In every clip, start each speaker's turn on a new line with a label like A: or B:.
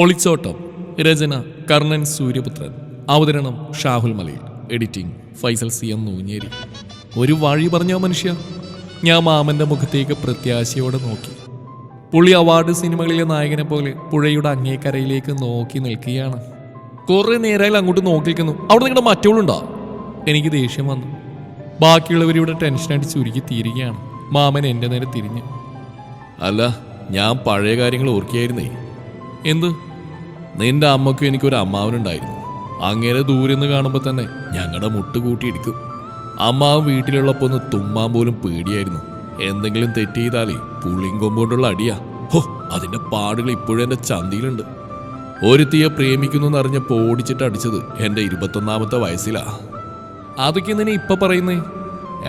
A: ഒളിച്ചോട്ടം. രചന കർണൻ സൂര്യപുത്രൻ. അവതരണം ഷാഹുൽ മലയിൽ. Editing Faisal CM Nooncheri. ഒരു വഴി പറഞ്ഞ മനുഷ്യ. ഞാൻ മാമന്റെ മുഖത്തേക്ക് പ്രത്യാശയോടെ നോക്കി. പുള്ളി അവാർഡ് സിനിമകളിലെ നായകനെ പോലെ പുഴയുടെ അങ്ങേക്കരയിലേക്ക് നോക്കി നിൽക്കുകയാണ്. കുറെ നേരമായി അങ്ങോട്ട് നോക്കി നിൽക്കുന്നു. അവിടെ നിങ്ങളുടെ മറ്റോളുണ്ടോ? എനിക്ക് ദേഷ്യം വന്നു. ബാക്കിയുള്ളവരിവിടെ ടെൻഷനായിട്ട് ചുരുക്കി തീരുകയാണ്. മാമൻ എൻ്റെ നേരെ തിരിഞ്ഞു. അല്ല, ഞാൻ പഴയ കാര്യങ്ങൾ ഓർക്കുകയായിരുന്നേ. എന്ത്? നിന്റെ അമ്മയ്ക്കും എനിക്കൊരു അമ്മാവനുണ്ടായിരുന്നു. അങ്ങേരെ ദൂരെ നിന്ന് കാണുമ്പോൾ തന്നെ ഞങ്ങളുടെ മുട്ട് കൂട്ടിയിടിക്കും. അമ്മാവൻ വീട്ടിലുള്ളപ്പോൾ ഒന്ന് തുമ്മാൻ പോലും പേടിയായിരുന്നു. എന്തെങ്കിലും തെറ്റ് ചെയ്താലേ പുളിയും കൊമ്പുകൊണ്ടുള്ള അടിയാ. ഹോ, അതിന്റെ പാടുകൾ ഇപ്പോഴും എൻ്റെ ചന്തിയിലുണ്ട്. ഒരുത്തിയെ പ്രേമിക്കുന്നു എന്നറിഞ്ഞപ്പോൾ ഓടിച്ചിട്ട് അടിച്ചത് എൻ്റെ 21ാമത്തെ വയസ്സിലാ. അതൊക്കെ നിന്നെ ഇപ്പൊ പറയുന്നേ?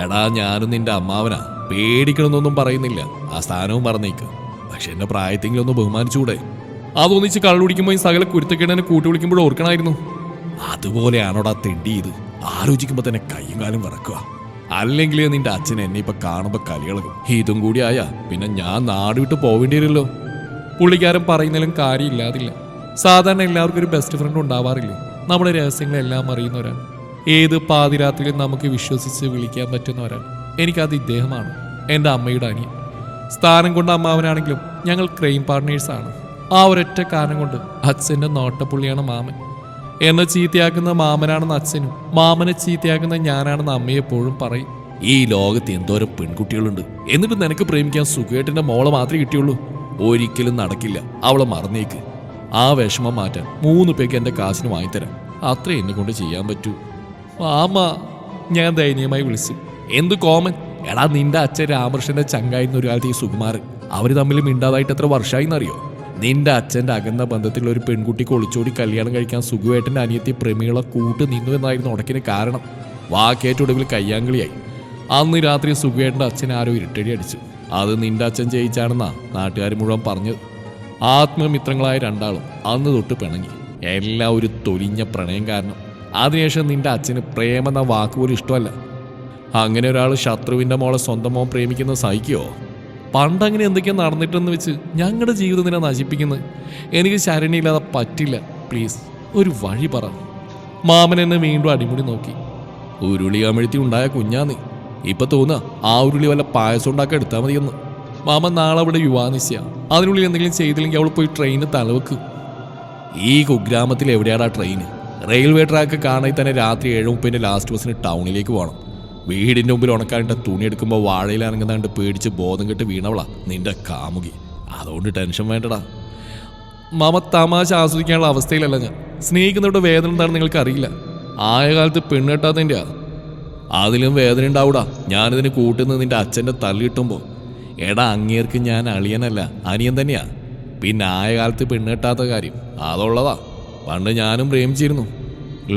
A: എടാ, ഞാനും നിന്റെ അമ്മാവനാ. പേടിക്കണമെന്നൊന്നും പറയുന്നില്ല, ആ സ്ഥാനവും പറഞ്ഞേക്ക്. പക്ഷെ എന്റെ പ്രായത്തെങ്കിലും ഒന്ന് ബഹുമാനിച്ചൂടെ? അതൊന്നിച്ച് കള്ളുടിക്കുമ്പോൾ ഈ സകല കുരുത്തക്കേടനെ കൂട്ടി വിളിക്കുമ്പോൾ ഓർക്കണമായിരുന്നു. അതുപോലെയാണോടാ തെണ്ടി ഇത്? ആലോചിക്കുമ്പോൾ തന്നെ കയ്യും കാലും വിറക്കുക. അല്ലെങ്കിൽ നിന്റെ അച്ഛൻ എന്നെ ഇപ്പൊ കാണുമ്പോൾ കലികളകും. ഇതും കൂടി ആയാ പിന്നെ ഞാൻ നാട് വിട്ട് പോവേണ്ടി വരുമല്ലോ. പുള്ളിക്കാരൻ പറയുന്നതിലും കാര്യമില്ലാതില്ല. സാധാരണ എല്ലാവർക്കും ഒരു ബെസ്റ്റ് ഫ്രണ്ട് ഉണ്ടാവാറില്ലേ? നമ്മുടെ രഹസ്യങ്ങളെല്ലാം അറിയുന്നവരാണ്. ഏത് പാതിരാത്രിയിലും നമുക്ക് വിശ്വസിച്ച് വിളിക്കാൻ പറ്റുന്ന ഒരാൾ. എനിക്കത് ഇദ്ദേഹമാണ്, എൻ്റെ അമ്മയുടെ അനിയൻ. സ്ഥാനം കൊണ്ട് അമ്മാവനാണെങ്കിലും ഞങ്ങൾ ക്രൈം പാർട്ട്നേഴ്സാണ്. ആ ഒരൊറ്റ കാരണം കൊണ്ട് അച്ഛൻ്റെ നോട്ടപ്പുള്ളിയാണ് മാമൻ. എന്നെ ചീത്തയാക്കുന്ന മാമനാണെന്ന് അച്ഛനും മാമനെ ചീത്തയാക്കുന്ന ഞാനാണെന്ന് അമ്മയെ എപ്പോഴും പറയും. ഈ ലോകത്ത് എന്തോരം പെൺകുട്ടികളുണ്ട്, എന്നിട്ട് നിനക്ക് പ്രേമിക്കാൻ സുഖേട്ടൻ്റെ മോളെ മാത്രമേ കിട്ടിയുള്ളൂ. ഒരിക്കലും നടക്കില്ല, അവളെ മറന്നേക്ക്. ആ വിഷമം മാറ്റാൻ 3 പേർക്ക് എൻ്റെ കാശിന് വാങ്ങിത്തരാം. അത്രേ എന്നെ കൊണ്ട് ചെയ്യാൻ പറ്റൂ. മാമ, ഞാൻ ദയനീയമായി വിളിച്ചു. എന്ത് കോമൻ? എടാ, നിന്റെ അച്ഛൻ രാമകൃഷ്ണന്റെ ചങ്കായിരുന്ന ഒരു കാലത്ത് ഈ സുകുമാരൻ. അവര് തമ്മിൽ മിണ്ടാതായിട്ട് എത്ര വർഷമായി എന്നറിയോ? നിന്റെ അച്ഛൻ്റെ അകന്ന ബന്ധത്തിലുള്ള ഒരു പെൺകുട്ടിക്ക് ഒളിച്ചോടി കല്യാണം കഴിക്കാൻ സുഖുവേട്ടൻ്റെ അനിയത്തി പ്രേമികളെ കൂട്ട് നിന്നു എന്നായിരുന്നു ഉടക്കിന് കാരണം. വാക്കേറ്റൊടുവിൽ കയ്യാങ്കളിയായി. അന്ന് രാത്രി സുഖുവേട്ടൻ്റെ അച്ഛൻ ആരോ ഇരുട്ടടി അടിച്ചു. അത് നിന്റെ അച്ഛൻ ജയിച്ചാണെന്നാ നാട്ടുകാർ മുഴുവൻ പറഞ്ഞത്. ആത്മമിത്രങ്ങളായ രണ്ടാളും അന്ന് തൊട്ട് പിണങ്ങി. എല്ലാം ഒരു തൊലിഞ്ഞ പ്രണയം കാരണം. അതിനുശേഷം നിന്റെ അച്ഛന് പ്രേമെന്ന വാക്ക് പോലും ഇഷ്ടമല്ല. അങ്ങനെ ഒരാൾ ശത്രുവിൻ്റെ മോളെ സ്വന്തം മോൻ പ്രേമിക്കുന്നത് സഹിക്കുമോ? പണ്ടങ്ങനെ എന്തൊക്കെയാണ് നടന്നിട്ടെന്ന് വെച്ച് ഞങ്ങളുടെ ജീവിതം നിന്നെ നശിപ്പിക്കുന്നത്. എനിക്ക് ശരണിയില്ലാതെ പറ്റില്ല. പ്ലീസ് ഒരു വഴി പറ. മാമൻ എന്നെ വീണ്ടും അടിമുടി നോക്കി. ഉരുളി കമിഴ്ത്തി ഉണ്ടായ കുഞ്ഞാന്ന്. ഇപ്പൊ തോന്നുക ആ ഉരുളി വല്ല പായസം ഉണ്ടാക്കാൻ എടുത്താൽ മതിയെന്ന്. മാമൻ നാളെ അവിടെ യുവാനിസ്യ. അതിനുള്ളിൽ എന്തെങ്കിലും ചെയ്തില്ലെങ്കിൽ അവൾ പോയി ട്രെയിന് തലവെക്കും. ഈ കുഗ്രാമത്തിൽ എവിടെയാടാ ട്രെയിന്? റെയിൽവേ ട്രാക്ക് കാണാൻ തന്നെ രാത്രി 7:30 ലാസ്റ്റ് ബസ്സിന് ടൗണിലേക്ക് പോകണം. വീടിൻ്റെ മുമ്പിൽ ഉണക്കാനിട്ട തുണി എടുക്കുമ്പോൾ വാഴയിൽ ഇറങ്ങുന്നതാണ്ട് പേടിച്ച് ബോധം കെട്ട് വീണവളാ നിന്റെ കാമുകി. അതുകൊണ്ട് ടെൻഷൻ വേണ്ടടാ. മാമ, തമാശ ആസ്വദിക്കാനുള്ള അവസ്ഥയിലല്ല ഞാൻ. സ്നേഹിക്കുന്നവരുടെ വേദന എന്താണെന്ന് നിങ്ങൾക്ക് അറിയില്ല. ആയ കാലത്ത് പെണ്ണ് കെട്ടാത്തതിൻ്റെയാ. അതിലും വേദന ഉണ്ടാവൂടാ ഞാനിതിന് കൂട്ടുന്നത് നിന്റെ അച്ഛൻ്റെ തല്ലിട്ടുമ്പോൾ. എടാ, അങ്ങേർക്ക് ഞാൻ അളിയനല്ല, അനിയൻ തന്നെയാ. പിന്നെ ആയ കാലത്ത് പെണ്ണ് കെട്ടാത്ത കാര്യം അതുള്ളതാ. പണ്ട് ഞാനും പ്രേമിച്ചിരുന്നു.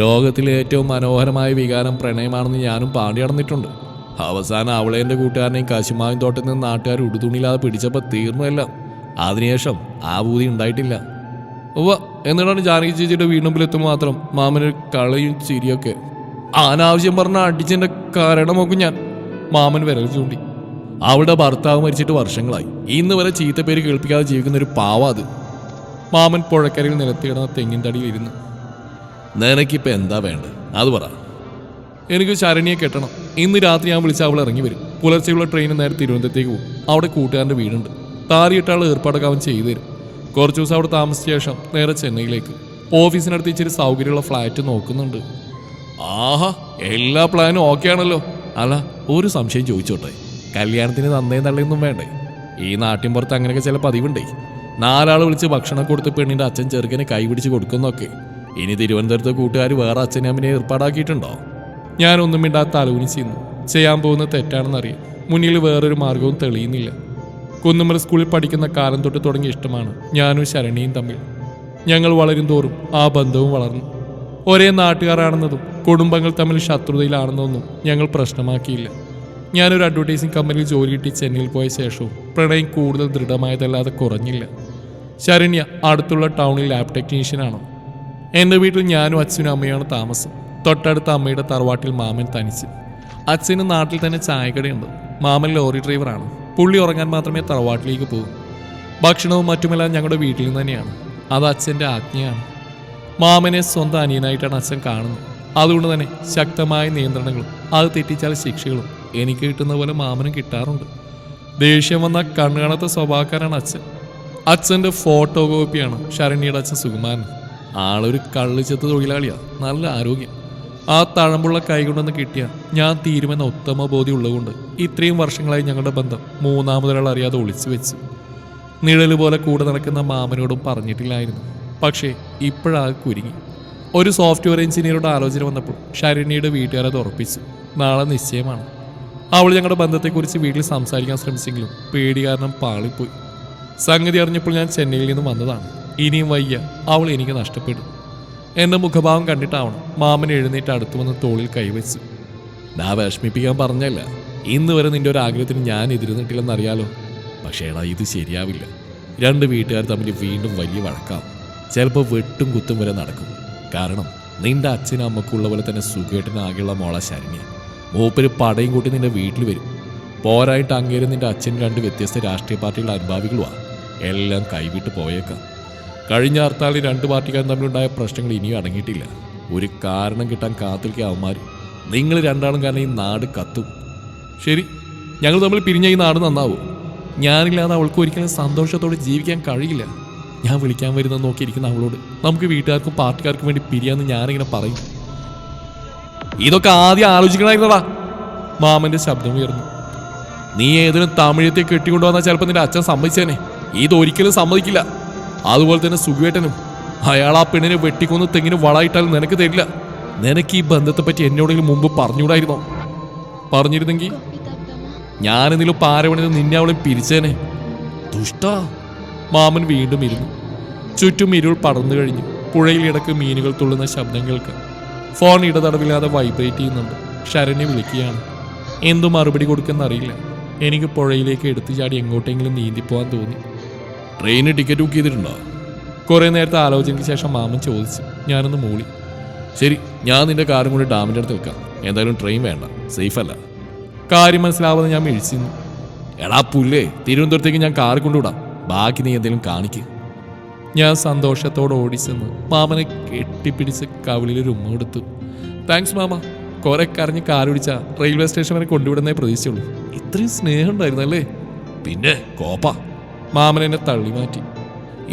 A: ലോകത്തിലെ ഏറ്റവും മനോഹരമായ വികാരം പ്രണയമാണെന്ന് ഞാനും പാടി നടന്നിട്ടുണ്ട്. അവസാനം അവളെ എൻ്റെ കൂട്ടുകാരനെയും കശുമാവിൻ തോട്ടത്തിൽ നിന്ന് നാട്ടുകാർ ഉടുതുണിയില്ലാതെ പിടിച്ചപ്പോൾ തീർന്നു എല്ലാം. അതിനുശേഷം ആ ഭൂതി ഉണ്ടായിട്ടില്ല. എന്നിട്ടാണ് ജാനകി ചേച്ചിയുടെ വീടിനുമ്പിലെത്തുമ്പോൾ മാത്രം മാമനൊരു കളയും ചിരിയൊക്കെ. അനാവശ്യം പറഞ്ഞ അടിച്ചെൻ്റെ കാരണമൊക്കെ ഞാൻ. മാമൻ വിരൽ ചൂണ്ടി. അവളുടെ ഭർത്താവ് മരിച്ചിട്ട് വർഷങ്ങളായി. ഇന്ന് വരെ ചീത്തപ്പേര് കേൾപ്പിക്കാതെ ജീവിക്കുന്ന ഒരു പാവ അത്. മാമൻ പുഴക്കരയിൽ നിലത്തിയിടുന്ന തെങ്ങിൻ തടിയിലിരുന്നു. നിനക്കിപ്പോൾ എന്താ വേണ്ടത് അത് പറ. എനിക്ക് ശരണിയെ കെട്ടണം. ഇന്ന് രാത്രി ഞാൻ വിളിച്ച അവൾ ഇറങ്ങി വരും. പുലർച്ചെയുള്ള ട്രെയിന് നേരെ തിരുവനന്തപുരത്തേക്ക് പോകും. അവിടെ കൂട്ടുകാരൻ്റെ വീടുണ്ട്. താരിയിട്ടാൾ ഏർപ്പാടൊക്കെ അവൻ ചെയ്തു തരും. കുറച്ച് ദിവസം അവിടെ താമസിച്ച ശേഷം നേരെ ചെന്നൈയിലേക്ക്. ഓഫീസിനടുത്ത് ഇച്ചിരി സൗകര്യമുള്ള ഫ്ലാറ്റ് നോക്കുന്നുണ്ട്. ആഹാ, എല്ലാ പ്ലാനും ഓക്കെ ആണല്ലോ. അല്ല, ഒരു സംശയം ചോദിച്ചോട്ടെ. കല്യാണത്തിന് നന്നേ തള്ളിയൊന്നും വേണ്ടേ? ഈ നാട്ടിൻ പുറത്ത് അങ്ങനെയൊക്കെ ചില പതിവുണ്ടേ. 4 ആൾ വിളിച്ച് ഭക്ഷണം കൊടുത്ത് പെണ്ണിൻ്റെ അച്ഛൻ ചെറുക്കനെ കൈപിടിച്ച് കൊടുക്കുന്നൊക്കെ. ഇനി തിരുവനന്തപുരത്തെ കൂട്ടുകാർ വേറെ അച്ഛനെ അമ്മനെ ഏർപ്പാടാക്കിയിട്ടുണ്ടോ? ഞാനൊന്നും മിണ്ടാത്ത ആലോചിച്ചിരുന്നു. ചെയ്യാൻ പോകുന്നത് തെറ്റാണെന്നറിയാം. മുന്നിൽ വേറൊരു മാർഗവും തെളിയുന്നില്ല. കുന്നുമല സ്കൂളിൽ പഠിക്കുന്ന കാലം തൊട്ട് തുടങ്ങിയ ഇഷ്ടമാണ് ഞാനും ശരണിയും തമ്മിൽ. ഞങ്ങൾ വളരും തോറും ആ ബന്ധവും വളർന്നു. ഒരേ നാട്ടുകാരാണെന്നതും കുടുംബങ്ങൾ തമ്മിൽ ശത്രുതയിലാണെന്നൊന്നും ഞങ്ങൾ പ്രശ്നമാക്കിയില്ല. ഞാനൊരു അഡ്വർടൈസിംഗ് കമ്പനിയിൽ ജോലി കിട്ടി ചെന്നൈയിൽ പോയ ശേഷവും പ്രണയം കൂടുതൽ ദൃഢമായതല്ലാതെ കുറഞ്ഞില്ല. ശരണ്യ അടുത്തുള്ള ടൗണിൽ ലാബ് ടെക്നീഷ്യനാണ്. എൻ്റെ വീട്ടിൽ ഞാനും അച്ഛനും അമ്മയാണ് താമസം. തൊട്ടടുത്ത അമ്മയുടെ തറവാട്ടിൽ മാമൻ തനിച്ച്. അച്ഛന് നാട്ടിൽ തന്നെ ചായക്കടയുണ്ട്. മാമൻ ലോറി ഡ്രൈവറാണ്. പുള്ളി ഉറങ്ങാൻ മാത്രമേ തറവാട്ടിലേക്ക് പോകൂ. ഭക്ഷണവും മറ്റുമെല്ലാം ഞങ്ങളുടെ വീട്ടിൽ നിന്ന് തന്നെയാണ്. അത് അച്ഛൻ്റെ ആജ്ഞയാണ്. മാമനെ സ്വന്തം അനിയനായിട്ടാണ് അച്ഛൻ കാണുന്നത്. അതുകൊണ്ട് തന്നെ ശക്തമായ നിയന്ത്രണങ്ങളും അത് തെറ്റിച്ചാൽ ശിക്ഷകളും എനിക്ക് കിട്ടുന്ന പോലെ മാമനും കിട്ടാറുണ്ട്. ദേഷ്യം വന്ന കണ്ണുകാണാത്ത സ്വഭാവക്കാരാണ് അച്ഛൻ. അച്ഛൻ്റെ ഫോട്ടോ കോപ്പിയാണ് ശരണ്യയുടെ അച്ഛൻ സുകുമാരൻ. ആളൊരു കള്ളിച്ചത്ത് തൊഴിലാളിയാണ്, നല്ല ആരോഗ്യം. ആ തഴമ്പുള്ള കൈകൊണ്ടൊന്ന് കിട്ടിയ ഞാൻ തീരുമെന്ന ഉത്തമ ബോധ്യം ഉള്ളതുകൊണ്ട് ഇത്രയും വർഷങ്ങളായി ഞങ്ങളുടെ ബന്ധം മൂന്നാമതൊരാൾ അറിയാതെ ഒളിച്ചു വെച്ചു. നിഴല് പോലെ കൂടെ നടക്കുന്ന മാമനോടും പറഞ്ഞിട്ടില്ലായിരുന്നു. പക്ഷേ ഇപ്പോഴാകെ കുരുങ്ങി. ഒരു സോഫ്റ്റ്വെയർ എഞ്ചിനീയറുടെ ആലോചന വന്നപ്പോൾ ശരണ്യയുടെ വീട്ടുകാരത് ഉറപ്പിച്ചു. നാളെ നിശ്ചയമാണ്. അവൾ ഞങ്ങളുടെ ബന്ധത്തെക്കുറിച്ച് വീട്ടിൽ സംസാരിക്കാൻ ശ്രമിച്ചെങ്കിലും പേടി കാരണം പാളിപ്പോയി. സംഗതി അറിഞ്ഞപ്പോൾ ഞാൻ ചെന്നൈയിൽ നിന്നും വന്നതാണ്. ഇനിയും വയ്യ, അവൾ എനിക്ക് നഷ്ടപ്പെടും. എൻ്റെ മുഖഭാവം കണ്ടിട്ടാവണം മാമൻ എഴുന്നേറ്റ് അടുത്തു വന്ന് തോളിൽ കൈവച്ചു. ഞാൻ വിഷമിപ്പിക്കാൻ പറഞ്ഞല്ല, ഇന്ന് വരെ നിന്റെ ഒരു ആഗ്രഹത്തിന് ഞാൻ എതിർന്നിട്ടില്ലെന്നറിയാലോ. പക്ഷേ എടാ, ഇത് ശരിയാവില്ല. രണ്ട് വീട്ടുകാർ തമ്മിൽ വീണ്ടും വലിയ വഴക്കാം. ചിലപ്പോൾ വെട്ടും കുത്തും വരെ നടക്കും. കാരണം നിന്റെ അച്ഛനും അമ്മക്കുള്ള പോലെ തന്നെ സുഖേട്ടനാകെയുള്ള മോളെ ശരണ്യ. മൂപ്പര് പടയും കൂട്ടി നിന്റെ വീട്ടിൽ വരും. പോരായിട്ട് അങ്ങേരും നിന്റെ അച്ഛൻ രണ്ട് വ്യത്യസ്ത രാഷ്ട്രീയ പാർട്ടികളുടെ അനുഭാവികളുമാണ്. എല്ലാം കൈവിട്ട് പോയേക്കാം. കഴിഞ്ഞ ഹർത്താലിൽ രണ്ട് പാർട്ടിക്കാരും തമ്മിലുണ്ടായ പ്രശ്നങ്ങൾ ഇനിയും അടങ്ങിയിട്ടില്ല. ഒരു കാരണം കിട്ടാൻ കാത്തിരിക്കുക അവന്മാർ. നിങ്ങൾ രണ്ടാളും കാരണം ഈ നാട് കത്തും. ശരി, ഞങ്ങൾ തമ്മിൽ പിരിഞ്ഞ ഈ നാട് നന്നാവും. ഞാനില്ലാതെ അവൾക്ക് ഒരിക്കലും സന്തോഷത്തോടെ ജീവിക്കാൻ കഴിയില്ല. ഞാൻ വിളിക്കാൻ വരുന്നത് നോക്കിയിരിക്കുന്ന അവളോട് നമുക്ക് വീട്ടുകാർക്കും പാർട്ടിക്കാർക്കും വേണ്ടി പിരിയാന്ന് ഞാനിങ്ങനെ പറയും. ഇതൊക്കെ ആദ്യം ആലോചിക്കണമായിരുന്നടാ. മാമന്റെ ശബ്ദം ഉയർന്നു. നീ ഏതിനും തമിഴത്തെ കെട്ടിക്കൊണ്ടുവന്നാൽ ചിലപ്പോൾ നിന്റെ അച്ഛൻ സമ്മതിച്ചേനെ. ഇതൊരിക്കലും സമ്മതിക്കില്ല. അതുപോലെ തന്നെ സുഖുവേട്ടനും. അയാൾ ആ പെണ്ണിനെ വെട്ടിക്കൊന്ന് തെങ്ങിന് വളയിട്ടാൽ നിനക്ക് തരില്ല. നിനക്ക് ഈ ബന്ധത്തെപ്പറ്റി എന്നോടെങ്കിലും മുമ്പ് പറഞ്ഞുകൂടായിരുന്നോ? പറഞ്ഞിരുന്നെങ്കിൽ ഞാനെന്തെങ്കിലും പാരവണിന്ന് നിന്നെ അവളെ പിരിച്ചേനെ. ദുഷ്ടാ. മാമൻ വീണ്ടും ഇരുന്നു. ചുറ്റും ഇരുൾ പടർന്നു കഴിഞ്ഞു. പുഴയിൽ ഇടക്ക് മീനുകൾ തുള്ളുന്ന ശബ്ദം കേൾക്കാം. ഫോൺ ഇടതടവില്ലാതെ വൈബ്രേറ്റ് ചെയ്യുന്നുണ്ട്. ശരണ്യ വിളിക്കുകയാണ്. എന്തു മറുപടി കൊടുക്കുന്നറിയില്ല. എനിക്ക് പുഴയിലേക്ക് എടുത്തു ചാടി എങ്ങോട്ടെങ്കിലും നീന്തിപ്പോവാൻ തോന്നി. ട്രെയിന് ടിക്കറ്റ് ബുക്ക് ചെയ്തിട്ടുണ്ടോ? കുറേ നേരത്തെ ആലോചനയ്ക്ക് ശേഷം മാമൻ ചോദിച്ചു. ഞാനൊന്ന് മൂളി. ശരി, ഞാൻ നിന്റെ കാറും കൊണ്ട് ഡാമിൻ്റെ അടുത്ത് നിൽക്കാം. എന്തായാലും ട്രെയിൻ വേണ്ട, സേഫല്ല. കാര്യം മനസ്സിലാവാതെ ഞാൻ മിഴിച്ചിരുന്നു. എടാ പുല്ലേ, തിരുവനന്തപുരത്തേക്ക് ഞാൻ കാറ് കൊണ്ടുവിടാം. ബാക്കി നീ എന്തെങ്കിലും കാണിക്ക്. ഞാൻ സന്തോഷത്തോടെ ഓടിച്ചെന്ന് മാമനെ കെട്ടിപ്പിടിച്ച് കവിളിലൊരു ഉമ്മ കൊടുത്തു. Thanks mama. കുറെ കരഞ്ഞ് കാലുപിടിച്ച റെയിൽവേ സ്റ്റേഷൻ വരെ കൊണ്ടുവിടുന്നേ പ്രതീക്ഷിച്ചുള്ളൂ. ഇത്രയും സ്നേഹം ഉണ്ടായിരുന്നല്ലേ? പിന്നെ കോപ്പ. മാമൻ എന്നെ തള്ളി മാറ്റി.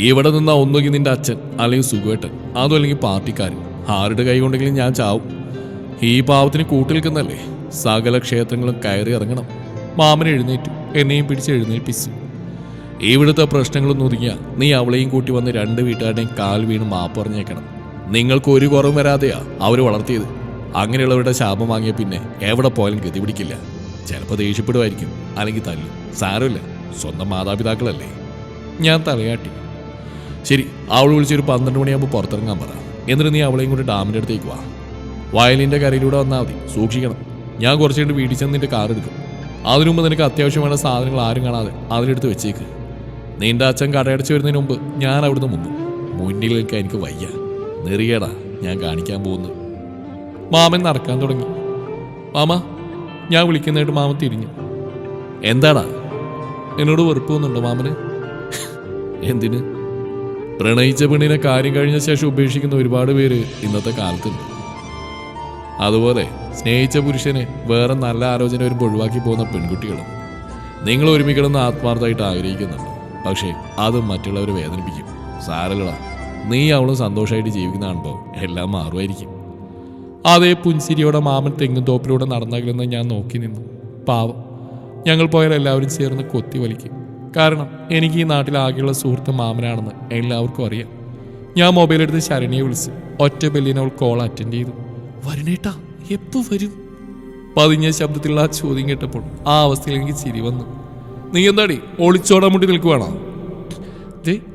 A: ഇവിടെ നിന്നാ ഒന്നുകിൽ നിന്റെ അച്ഛൻ, അല്ലെങ്കിൽ സുഖേട്ടൻ, അതും അല്ലെങ്കിൽ പാർട്ടിക്കാരൻ. ആരുടെ കൈ കൊണ്ടെങ്കിലും ഞാൻ ചാവും. ഈ പാവത്തിന് കൂട്ടിൽക്കുന്നല്ലേ. സകല ക്ഷേത്രങ്ങളും കയറി ഇറങ്ങണം. മാമൻ എഴുന്നേറ്റു. എന്നെയും പിടിച്ച് എഴുന്നേൽപ്പിച്ചു. ഇവിടുത്തെ പ്രശ്നങ്ങളൊന്നും ഒതുങ്ങിയ നീ അവളെയും കൂട്ടി വന്ന് രണ്ട് വീട്ടുകാരുടെയും കാൽ വീണ് മാപ്പ് പറഞ്ഞേക്കണം. നിങ്ങൾക്ക് ഒരു കുറവും വരാതെയാ അവർ വളർത്തിയത്. അങ്ങനെയുള്ളവരുടെ ശാപം വാങ്ങിയ പിന്നെ എവിടെ പോയാലും ഗതി പിടിക്കില്ല. ചിലപ്പോൾ ദേഷ്യപ്പെടുമായിരിക്കും, അല്ലെങ്കിൽ തല്ലും. സാരമില്ല, സ്വന്തം മാതാപിതാക്കളല്ലേ. ഞാൻ തലയാട്ടി. ശരി, അവൾ വിളിച്ചൊരു 12 മണിയാകുമ്പോൾ പുറത്തിറങ്ങാൻ പറ. എന്നിട്ട് നീ അവളെയും കൊണ്ട് ഡാമിൻ്റെ അടുത്തേക്ക് വാ. വയലിൻ്റെ കരയിലൂടെ വന്നാൽ മതി. സൂക്ഷിക്കണം. ഞാൻ കുറച്ച് കഴിഞ്ഞ് വീട്ടിൽ ചെന്ന് നിന്റെ കാർ എടുക്കും. അതിനു മുമ്പ് നിനക്ക് അത്യാവശ്യമായ സാധനങ്ങൾ ആരും കാണാതെ അതിലെടുത്ത് വെച്ചേക്ക്. നിന്റെ അച്ഛൻ കടയടച്ച് വരുന്നതിന് മുമ്പ് ഞാൻ അവിടുന്ന് മുങ്ങും. മുന്നിൽ നിൽക്കാൻ എനിക്ക് വയ്യ. നെറിയടാ ഞാൻ കാണിക്കാൻ പോകുന്നു. മാമൻ നടക്കാൻ തുടങ്ങി. മാമ, ഞാൻ വിളിക്കുന്നതായിട്ട് മാമൻ തിരിഞ്ഞു. എന്താടാ? എന്നോട് വെറുപ്പ് വന്നുണ്ടോ മാമന്? എന്തിന്? പ്രണയിച്ച പെണ്ണിനെ കാര്യം കഴിഞ്ഞ ശേഷം ഉപേക്ഷിക്കുന്ന ഒരുപാട് പേര് ഇന്നത്തെ കാലത്തുണ്ട്. അതുപോലെ സ്നേഹിച്ച പുരുഷനെ വേറെ നല്ല ആലോചന വരുമ്പോൾ ഒഴിവാക്കി പോകുന്ന പെൺകുട്ടികളും. നിങ്ങൾ ഒരുമിക്കണമെന്ന് ആത്മാർത്ഥമായിട്ട് ആഗ്രഹിക്കുന്നുണ്ട്. പക്ഷേ അത് മറ്റുള്ളവരെ വേദനിപ്പിക്കും. സാരല്ലടാ, നീ അവളും സന്തോഷമായിട്ട് ജീവിക്കുന്ന കാണുമ്പോൾ എല്ലാം മാറുമായിരിക്കും. അതേ പുൻസിരിയോടെ മാമൻ തെങ്ങും തോപ്പിലൂടെ നടന്നകലെന്ന് ഞാൻ നോക്കി നിന്നു. പാവം. ഞങ്ങൾ പോയാൽ എല്ലാവരും ചേർന്ന് കൊത്തി വലിക്കും. കാരണം എനിക്ക് ഈ നാട്ടിൽ ആകെയുള്ള സുഹൃത്ത് മാമനാണെന്ന് എല്ലാവർക്കും അറിയാം. ഞാൻ മൊബൈലെടുത്ത് ശരണ്യെ വിളിച്ച് ഒറ്റ ബെല്ലിനെ അവൾ കോൾ അറ്റൻഡ് ചെയ്തു. വരണേട്ടാ, എപ്പോൾ വരും? പതിഞ്ഞ ശബ്ദത്തിലുള്ള ആ ചോദ്യം കേട്ടപ്പോൾ ആ അവസ്ഥയിൽ എനിക്ക് ചിരി വന്നു. നീ എന്താടി ഒളിച്ചോടാൻ മുട്ടി നിൽക്കുവാണോ?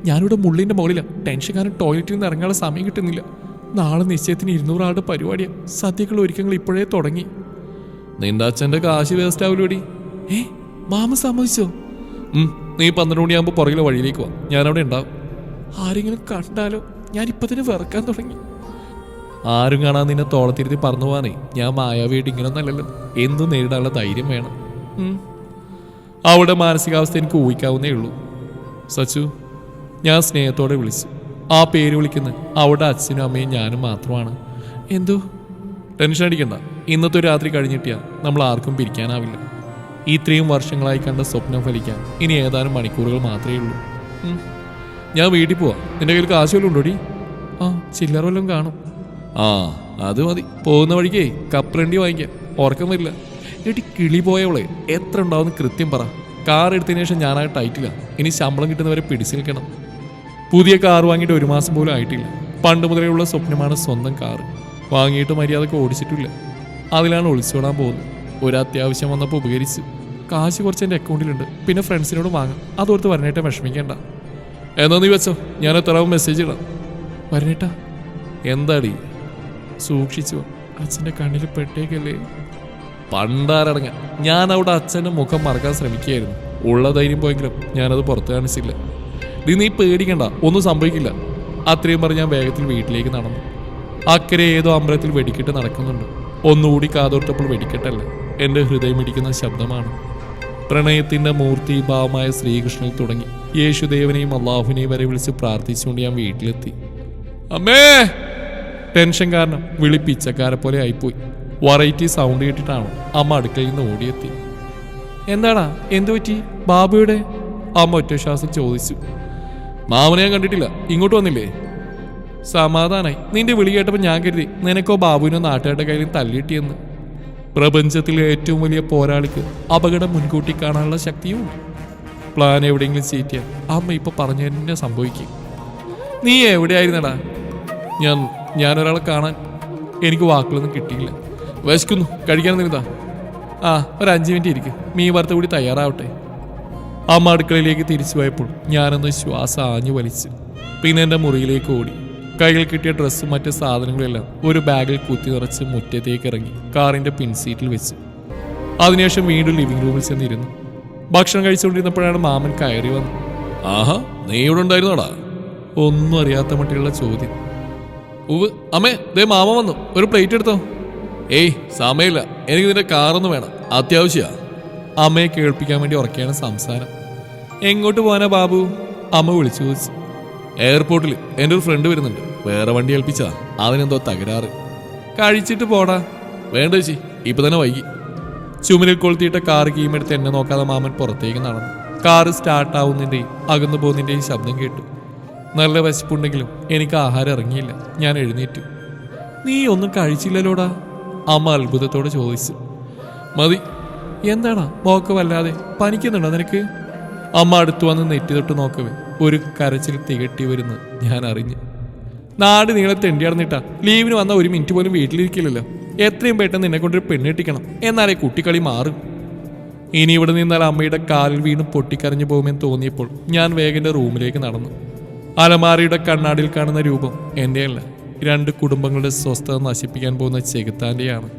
A: ഞാനിവിടെ മുള്ളിൻ്റെ മുകളിലാണ്. ടെൻഷൻ കാരണം ടോയ്ലറ്റിൽ നിന്ന് ഇറങ്ങാനുള്ള സമയം കിട്ടുന്നില്ല. നാളെ നിശ്ചയത്തിന് 200 ആളുടെ പരിപാടിയാണ്. സദ്യകൾ ഒരുക്കങ്ങൾ ഇപ്പോഴേ തുടങ്ങി. നിന്റെ അച്ഛൻ്റെ കാശ് വേസ്റ്റ് ആവില്ലോടി. മാമ സമ്മതിച്ചോ? നീ 12 മണിയാകുമ്പോൾ പുറകിലെ വഴിയിലേക്ക് വാ. ഞാനവിടെ ഉണ്ടാവും. ആരെങ്കിലും കണ്ടാലോ? ഞാനിപ്പോൾ തന്നെ വിറക്കാൻ തുടങ്ങി. ആരും കാണാൻ നിന്നെ തോളത്തിരുത്തി പറന്നു പോവാനേ ഞാൻ മായാവിയായിട്ട് ഇങ്ങനൊന്നല്ലല്ലോ. എന്തും നേരിടാനുള്ള ധൈര്യം വേണം. അവളുടെ മാനസികാവസ്ഥ എനിക്ക് ഊഹിക്കാവുന്നേ ഉള്ളൂ. സച്ചു, ഞാൻ സ്നേഹത്തോടെ വിളിച്ചു. ആ പേര് വിളിക്കുന്നത് അവിടെ അച്ഛനും അമ്മയും ഞാനും മാത്രമാണ്. എന്തോ ടെൻഷൻ അടിക്കണ്ട. ഇന്നത്തെ ഒരു രാത്രി കഴിഞ്ഞിട്ടിയാ നമ്മൾ ആർക്കും പിരിക്കാനാവില്ല. ഇത്രയും വർഷങ്ങളായി കണ്ട സ്വപ്നം ഫലിക്കാൻ ഇനി ഏതാനും മണിക്കൂറുകൾ മാത്രമേ ഉള്ളൂ. ഞാൻ വീട്ടിൽ പോവാം. നിന്റെ കയ്യിൽ കാശ് വല്ലതും ഉണ്ടോടി? ആ, ചില്ലറ വല്ലതും കാണും. ആ, അത് മതി. പോകുന്ന വഴിക്കേ കപ്പലണ്ടി വാങ്ങിക്കാം. ഉറക്കം വരില്ല. എടി കിളി പോയവളെ എത്ര ഉണ്ടാവുന്ന കൃത്യം പറ. കാർ എടുത്തതിന് ശേഷം ഞാൻ ആ ടൈറ്റില്ല. ഇനി ശമ്പളം കിട്ടുന്നവരെ പിടിച്ചു നിൽക്കണം. പുതിയ കാർ വാങ്ങിയിട്ട് 1 മാസം പോലും ആയിട്ടില്ല. പണ്ട് മുതലേ ഉള്ള സ്വപ്നമാണ് സ്വന്തം കാർ. വാങ്ങിയിട്ട് മര്യാദക്ക് ഓടിച്ചിട്ടില്ല. അതിലാണ് ഒളിച്ചോടാൻ പോകുന്നത്. ഒരു അത്യാവശ്യം വന്നപ്പോൾ ഉപകരിച്ചു. കാശ് കുറച്ച് എൻ്റെ അക്കൗണ്ടിലുണ്ട്. പിന്നെ ഫ്രണ്ട്സിനോട് വാങ്ങാം. അതോർത്ത് വരണേട്ട വിഷമിക്കേണ്ട. എന്നാ നീ വെച്ചോ, ഞാൻ എത്രയാവും മെസ്സേജ് ഇടാം. വരണേട്ടാ. എന്താടി? സൂക്ഷിച്ചു, അച്ഛൻ്റെ കണ്ണിൽ പെട്ടേക്കല്ലേ. പണ്ടാരടങ്ങ. ഞാൻ അവിടെ അച്ഛൻ്റെ മുഖം മറക്കാൻ ശ്രമിക്കുകയായിരുന്നു. ഉള്ള ധൈര്യം പോയെങ്കിലും ഞാനത് പുറത്ത് കാണിച്ചില്ല. നീ പേടിക്കണ്ട, ഒന്നും സംഭവിക്കില്ല. അത്രയും പറഞ്ഞ് ഞാൻ വേഗത്തിൽ വീട്ടിലേക്ക് നടന്നു. അക്കരെ ഏതോ അമ്പലത്തിൽ വെടിക്കെട്ട് നടക്കുന്നുണ്ട്. ഒന്നുകൂടി കാതോർത്തപ്പോൾ വെടിക്കെട്ടല്ല, എൻ്റെ ഹൃദയമിടിക്കുന്ന ശബ്ദമാണ്. പ്രണയത്തിൻ്റെ മൂർത്തിഭാവമായ ശ്രീകൃഷ്ണനിൽ തുടങ്ങി യേശുദേവനെയും അള്ളാഹുവിനെയും വരെ വിളിച്ച് പ്രാർത്ഥിച്ചുകൊണ്ട് ഞാൻ വീട്ടിലെത്തി. അമ്മേ! ടെൻഷൻ കാരണം വിളി പിച്ചക്കാരെ പോലെ ആയിപ്പോയി. വെറൈറ്റി സൗണ്ട് കേട്ടിട്ടാണ് അമ്മ അടുക്കളയിൽ നിന്ന് ഓടിയെത്തി. എന്താടാ, എന്തു പറ്റി? ബാബുയുടെ? അമ്മ ഒറ്റ ശ്വാസം ചോദിച്ചു. മാമനെ ഞാൻ കണ്ടിട്ടില്ല. ഇങ്ങോട്ട് വന്നില്ലേ? സമാധാനായി. നിന്റെ വിളി കേട്ടപ്പോൾ ഞാൻ കരുതി നിനക്കോ ബാബുവിനോ നാട്ടുകാരുടെ കയ്യിൽ തല്ലിയിട്ടിയെന്ന്. പ്രപഞ്ചത്തിലെ ഏറ്റവും വലിയ പോരാളിക്ക് അപകടം മുൻകൂട്ടി കാണാനുള്ള ശക്തിയും പ്ലാൻ എവിടെയെങ്കിലും ചീറ്റിയാൽ അമ്മ ഇപ്പൊ പറഞ്ഞു തന്നെ സംഭവിക്കും. നീ എവിടെയായിരുന്നടാ? ഞാനൊരാളെ കാണാൻ എനിക്ക് വാക്കുകളൊന്നും കിട്ടിയില്ല. വിശക്കുന്നു, കഴിക്കാൻ നിരുതാ. ആ, ഒരു 5 മിനിറ്റ് ഇരിക്കും. മീൻ വറുത്ത കൂടി തയ്യാറാവട്ടെ. അമ്മ അടുക്കളയിലേക്ക് തിരിച്ചു പോയപ്പോൾ ഞാനൊന്ന് ശ്വാസം ആഞ്ഞു വലിച്ചു. പിന്നെ എൻ്റെ മുറിയിലേക്ക് ഓടി. കയ്യിൽ കിട്ടിയ ഡ്രസ്സും മറ്റ് സാധനങ്ങളെല്ലാം ഒരു ബാഗിൽ കുത്തി നിറച്ച് മുറ്റത്തേക്ക് ഇറങ്ങി കാറിൻ്റെ പിൻസീറ്റിൽ വെച്ച്. അതിനുശേഷം വീണ്ടും ലിവിംഗ് റൂമിൽ ചെന്നിരുന്നു. ഭക്ഷണം കഴിച്ചുകൊണ്ടിരുന്നപ്പോഴാണ് മാമൻ കയറി വന്നത്. ആഹാ, നീ ഇവിടെ ഉണ്ടായിരുന്നോടാ? ഒന്നും അറിയാത്ത മട്ടിലുള്ള ചോദ്യം. ഉവ് അമ്മേ, ദേ മാമ വന്നു. ഒരു പ്ലേറ്റ് എടുത്തോ. ഏയ് സമയമില്ല, എനിക്ക് നിന്റെ കാറൊന്നും വേണം, അത്യാവശ്യമാ. അമ്മയെ കേൾപ്പിക്കാൻ വേണ്ടി ഉറക്കെയാണ് സംസാരം. എങ്ങോട്ട് പോകാനാ ബാബു? അമ്മ വിളിച്ചു ചോദിച്ചു. എയർപോർട്ടിൽ എൻ്റെ ഒരു ഫ്രണ്ട് വരുന്നുണ്ട്. വേറെ വണ്ടി ഏൽപ്പിച്ചാ, അതിനെന്തോ തകരാറ്. കഴിച്ചിട്ട് പോടാ. വേണ്ട ചേച്ചി, ഇപ്പൊ തന്നെ വൈകി. ചുമരിൽ കൊളുത്തിയിട്ട കാർ കീമെടുത്ത് എന്നെ നോക്കാതെ മാമൻ പുറത്തേക്ക് നടന്നു. കാറ് സ്റ്റാർട്ടാവുന്നതിൻ്റെയും അകന്നു പോകുന്നതിൻ്റെയും ശബ്ദം കേട്ടു. നല്ല വിശപ്പുണ്ടെങ്കിലും എനിക്ക് ആഹാരം ഇറങ്ങിയില്ല. ഞാൻ എഴുന്നേറ്റു. നീ ഒന്നും കഴിച്ചില്ലല്ലോടാ? അമ്മ അത്ഭുതത്തോടെ ചോദിച്ചു. മതി. എന്താടാ മോക്ക് വല്ലാതെ പനിക്കുന്നുണ്ടോ നിനക്ക്? അമ്മ അടുത്തു വന്ന് നെറ്റി തൊട്ട് നോക്കവേ ഒരു കരച്ചിൽ തികട്ടി വരുന്നു ഞാൻ അറിഞ്ഞു. നാട് നീളെ തെണ്ടി നടന്നിട്ടാ ലീവിന് വന്ന 1 മിനിറ്റ് പോലും വീട്ടിലിരിക്കില്ലല്ലോ. എത്രയും പെട്ടെന്ന് നിന്നെ കൊണ്ടൊരു പെണ്ണെട്ടിക്കണം, എന്നാലേ കുട്ടിക്കളി മാറും. ഇനി ഇവിടെ നിന്നാൽ അമ്മയുടെ കാലിൽ വീണ്ടും പൊട്ടിക്കരഞ്ഞു പോകുമെന്ന് തോന്നിയപ്പോൾ ഞാൻ വേഗം റൂമിലേക്ക് നടന്നു. അലമാരയുടെ കണ്ണാടിയിൽ കാണുന്ന രൂപം എൻ്റെയല്ല, 2 കുടുംബങ്ങളുടെ സ്വസ്ഥത നശിപ്പിക്കാൻ പോകുന്ന ചെകുത്താൻ്റെയാണ്.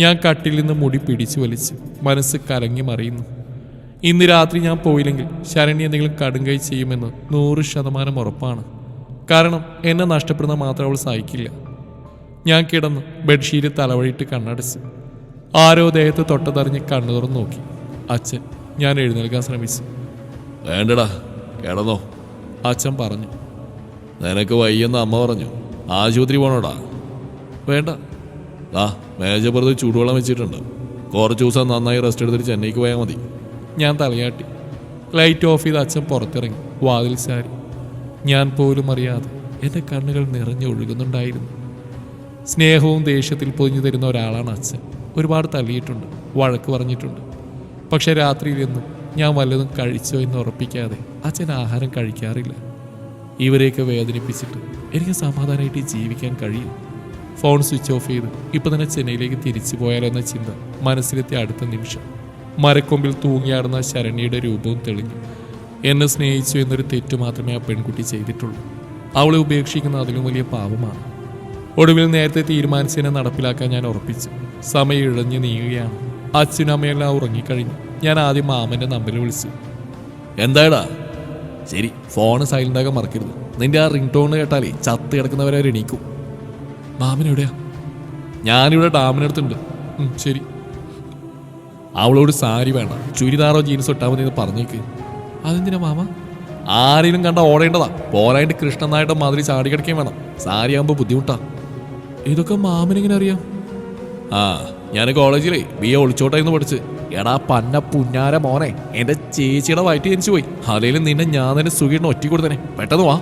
A: ഞാൻ കട്ടിൽ നിന്ന് മുടി പിടിച്ചു വലിച്ചു. മനസ്സ് കലങ്ങി മറിയുന്നു. ഇന്ന് രാത്രി ഞാൻ പോയില്ലെങ്കിൽ ശരണ്യ എന്തെങ്കിലും കടുങ്കൈ ചെയ്യുമെന്ന് 100% ഉറപ്പാണ്. കാരണം എന്നെ നഷ്ടപ്പെടുന്ന മാത്രം അവൾ സഹിക്കില്ല. ഞാൻ കിടന്ന് ബെഡ്ഷീറ്റ് തലവഴിയിട്ട് കണ്ണടച്ച് ആരോ ദേഹത്ത് തൊട്ടതറിഞ്ഞ് കണ്ണു തുറന്ന് നോക്കി. അച്ഛൻ. ഞാൻ എഴുന്നേൽക്കാൻ ശ്രമിച്ചു. വേണ്ടടാ, കിടന്നോ, അച്ഛൻ പറഞ്ഞു. നിനക്ക് വയ്യെന്ന് അമ്മ പറഞ്ഞു. ആശുപത്രി പോണോടാ? വേണ്ട. മേജപ്പുറത്ത് ചൂടുവെള്ളം വെച്ചിട്ടുണ്ട്. കുറച്ച് ദിവസം നന്നായി റെസ്റ്റ് എടുത്തിട്ട് ചെന്നൈക്ക് പോയാൽ മതി. ഞാൻ തലയാട്ടി. ലൈറ്റ് ഓഫ് ചെയ്ത് അച്ഛൻ പുറത്തിറങ്ങി വാതിൽ ചാരി. ഞാൻ പോലും അറിയാതെ എൻ്റെ കണ്ണുകൾ നിറഞ്ഞൊഴുകുന്നുണ്ടായിരുന്നു. സ്നേഹവും ദേഷ്യത്തിൽ പൊതിഞ്ഞു തരുന്ന ഒരാളാണ് അച്ഛൻ. ഒരുപാട് തല്ലിയിട്ടുണ്ട്, വഴക്ക് പറഞ്ഞിട്ടുണ്ട്. പക്ഷെ രാത്രിയിലെന്നും ഞാൻ വല്ലതും കഴിച്ചോ എന്ന് ഉറപ്പിക്കാതെ അച്ഛൻ ആഹാരം കഴിക്കാറില്ല. ഇവരെയൊക്കെ വേദനിപ്പിച്ചിട്ട് എനിക്ക് സമാധാനമായിട്ട് ജീവിക്കാൻ കഴിയും. ഫോൺ സ്വിച്ച് ഓഫ് ചെയ്ത് ഇപ്പം തന്നെ ചെന്നൈയിലേക്ക് തിരിച്ചു പോയാലോ എന്ന ചിന്ത മനസ്സിലെത്തിയ അടുത്ത നിമിഷം മരക്കൊമ്പിൽ തൂങ്ങിയാടുന്ന ശരണ്യയുടെ രൂപവും തെളിഞ്ഞു. എന്നെ സ്നേഹിച്ചു എന്നൊരു തെറ്റു മാത്രമേ ആ പെൺകുട്ടി ചെയ്തിട്ടുള്ളൂ. അവളെ ഉപേക്ഷിക്കുന്ന അതിലും വലിയ പാപമാണ്. ഒടുവിൽ നേരത്തെ തീരുമാനിച്ചതിനെ നടപ്പിലാക്കാൻ ഞാൻ ഉറപ്പിച്ചു. സമയം ഇഴഞ്ഞു നീങ്ങുകയാണ്. അച്ഛനും അമ്മയെല്ലാം ഉറങ്ങിക്കഴിഞ്ഞു. ഞാൻ ആദ്യം മാമൻ്റെ നമ്പറിൽ വിളിച്ചു. എന്താടാ? ശരി, ഫോണ് സൈലൻ്റാകാൻ മറക്കരുത്. നിന്റെ ആ റിംഗ് ടോൺ കേട്ടാലേ ചത്ത് കിടക്കുന്നവരെ എണീക്കും. മാമൻ എവിടെയാ? ഞാനിവിടെ ഡാമിനടുത്തുണ്ട്. ശരി. അവളോട് സാരി വേണ്ട, ചുരിദാറോ ജീൻസോ ഇട്ടാൽ മതി എന്ന് പറഞ്ഞേക്ക്. അതെന്തിനാ മാമ? ആരെങ്കിലും കണ്ട ഓടേണ്ടതാ. പോരായിട്ട് കൃഷ്ണനായിട്ട് മാതിരി ചാടി കിടക്കുകയും വേണം. സാരിയാകുമ്പോൾ ബുദ്ധിമുട്ടാ. ഇതൊക്കെ മാമനെങ്ങനെ അറിയാം? ആ, ഞാൻ കോളേജിലെ BA ഒളിച്ചോട്ടായിരുന്നു പഠിച്ച്. എടാ പന്ന പുന്നാര മോനെ, എന്റെ ചേച്ചിയുടെ വയറ്റി ജനിച്ചു പോയി. അല്ലെങ്കിലും നിന്നെ ഞാൻ തന്നെ സുഖീട്ട് ഒറ്റ കൊടുത്തനെ. പെട്ടെന്ന് വാ.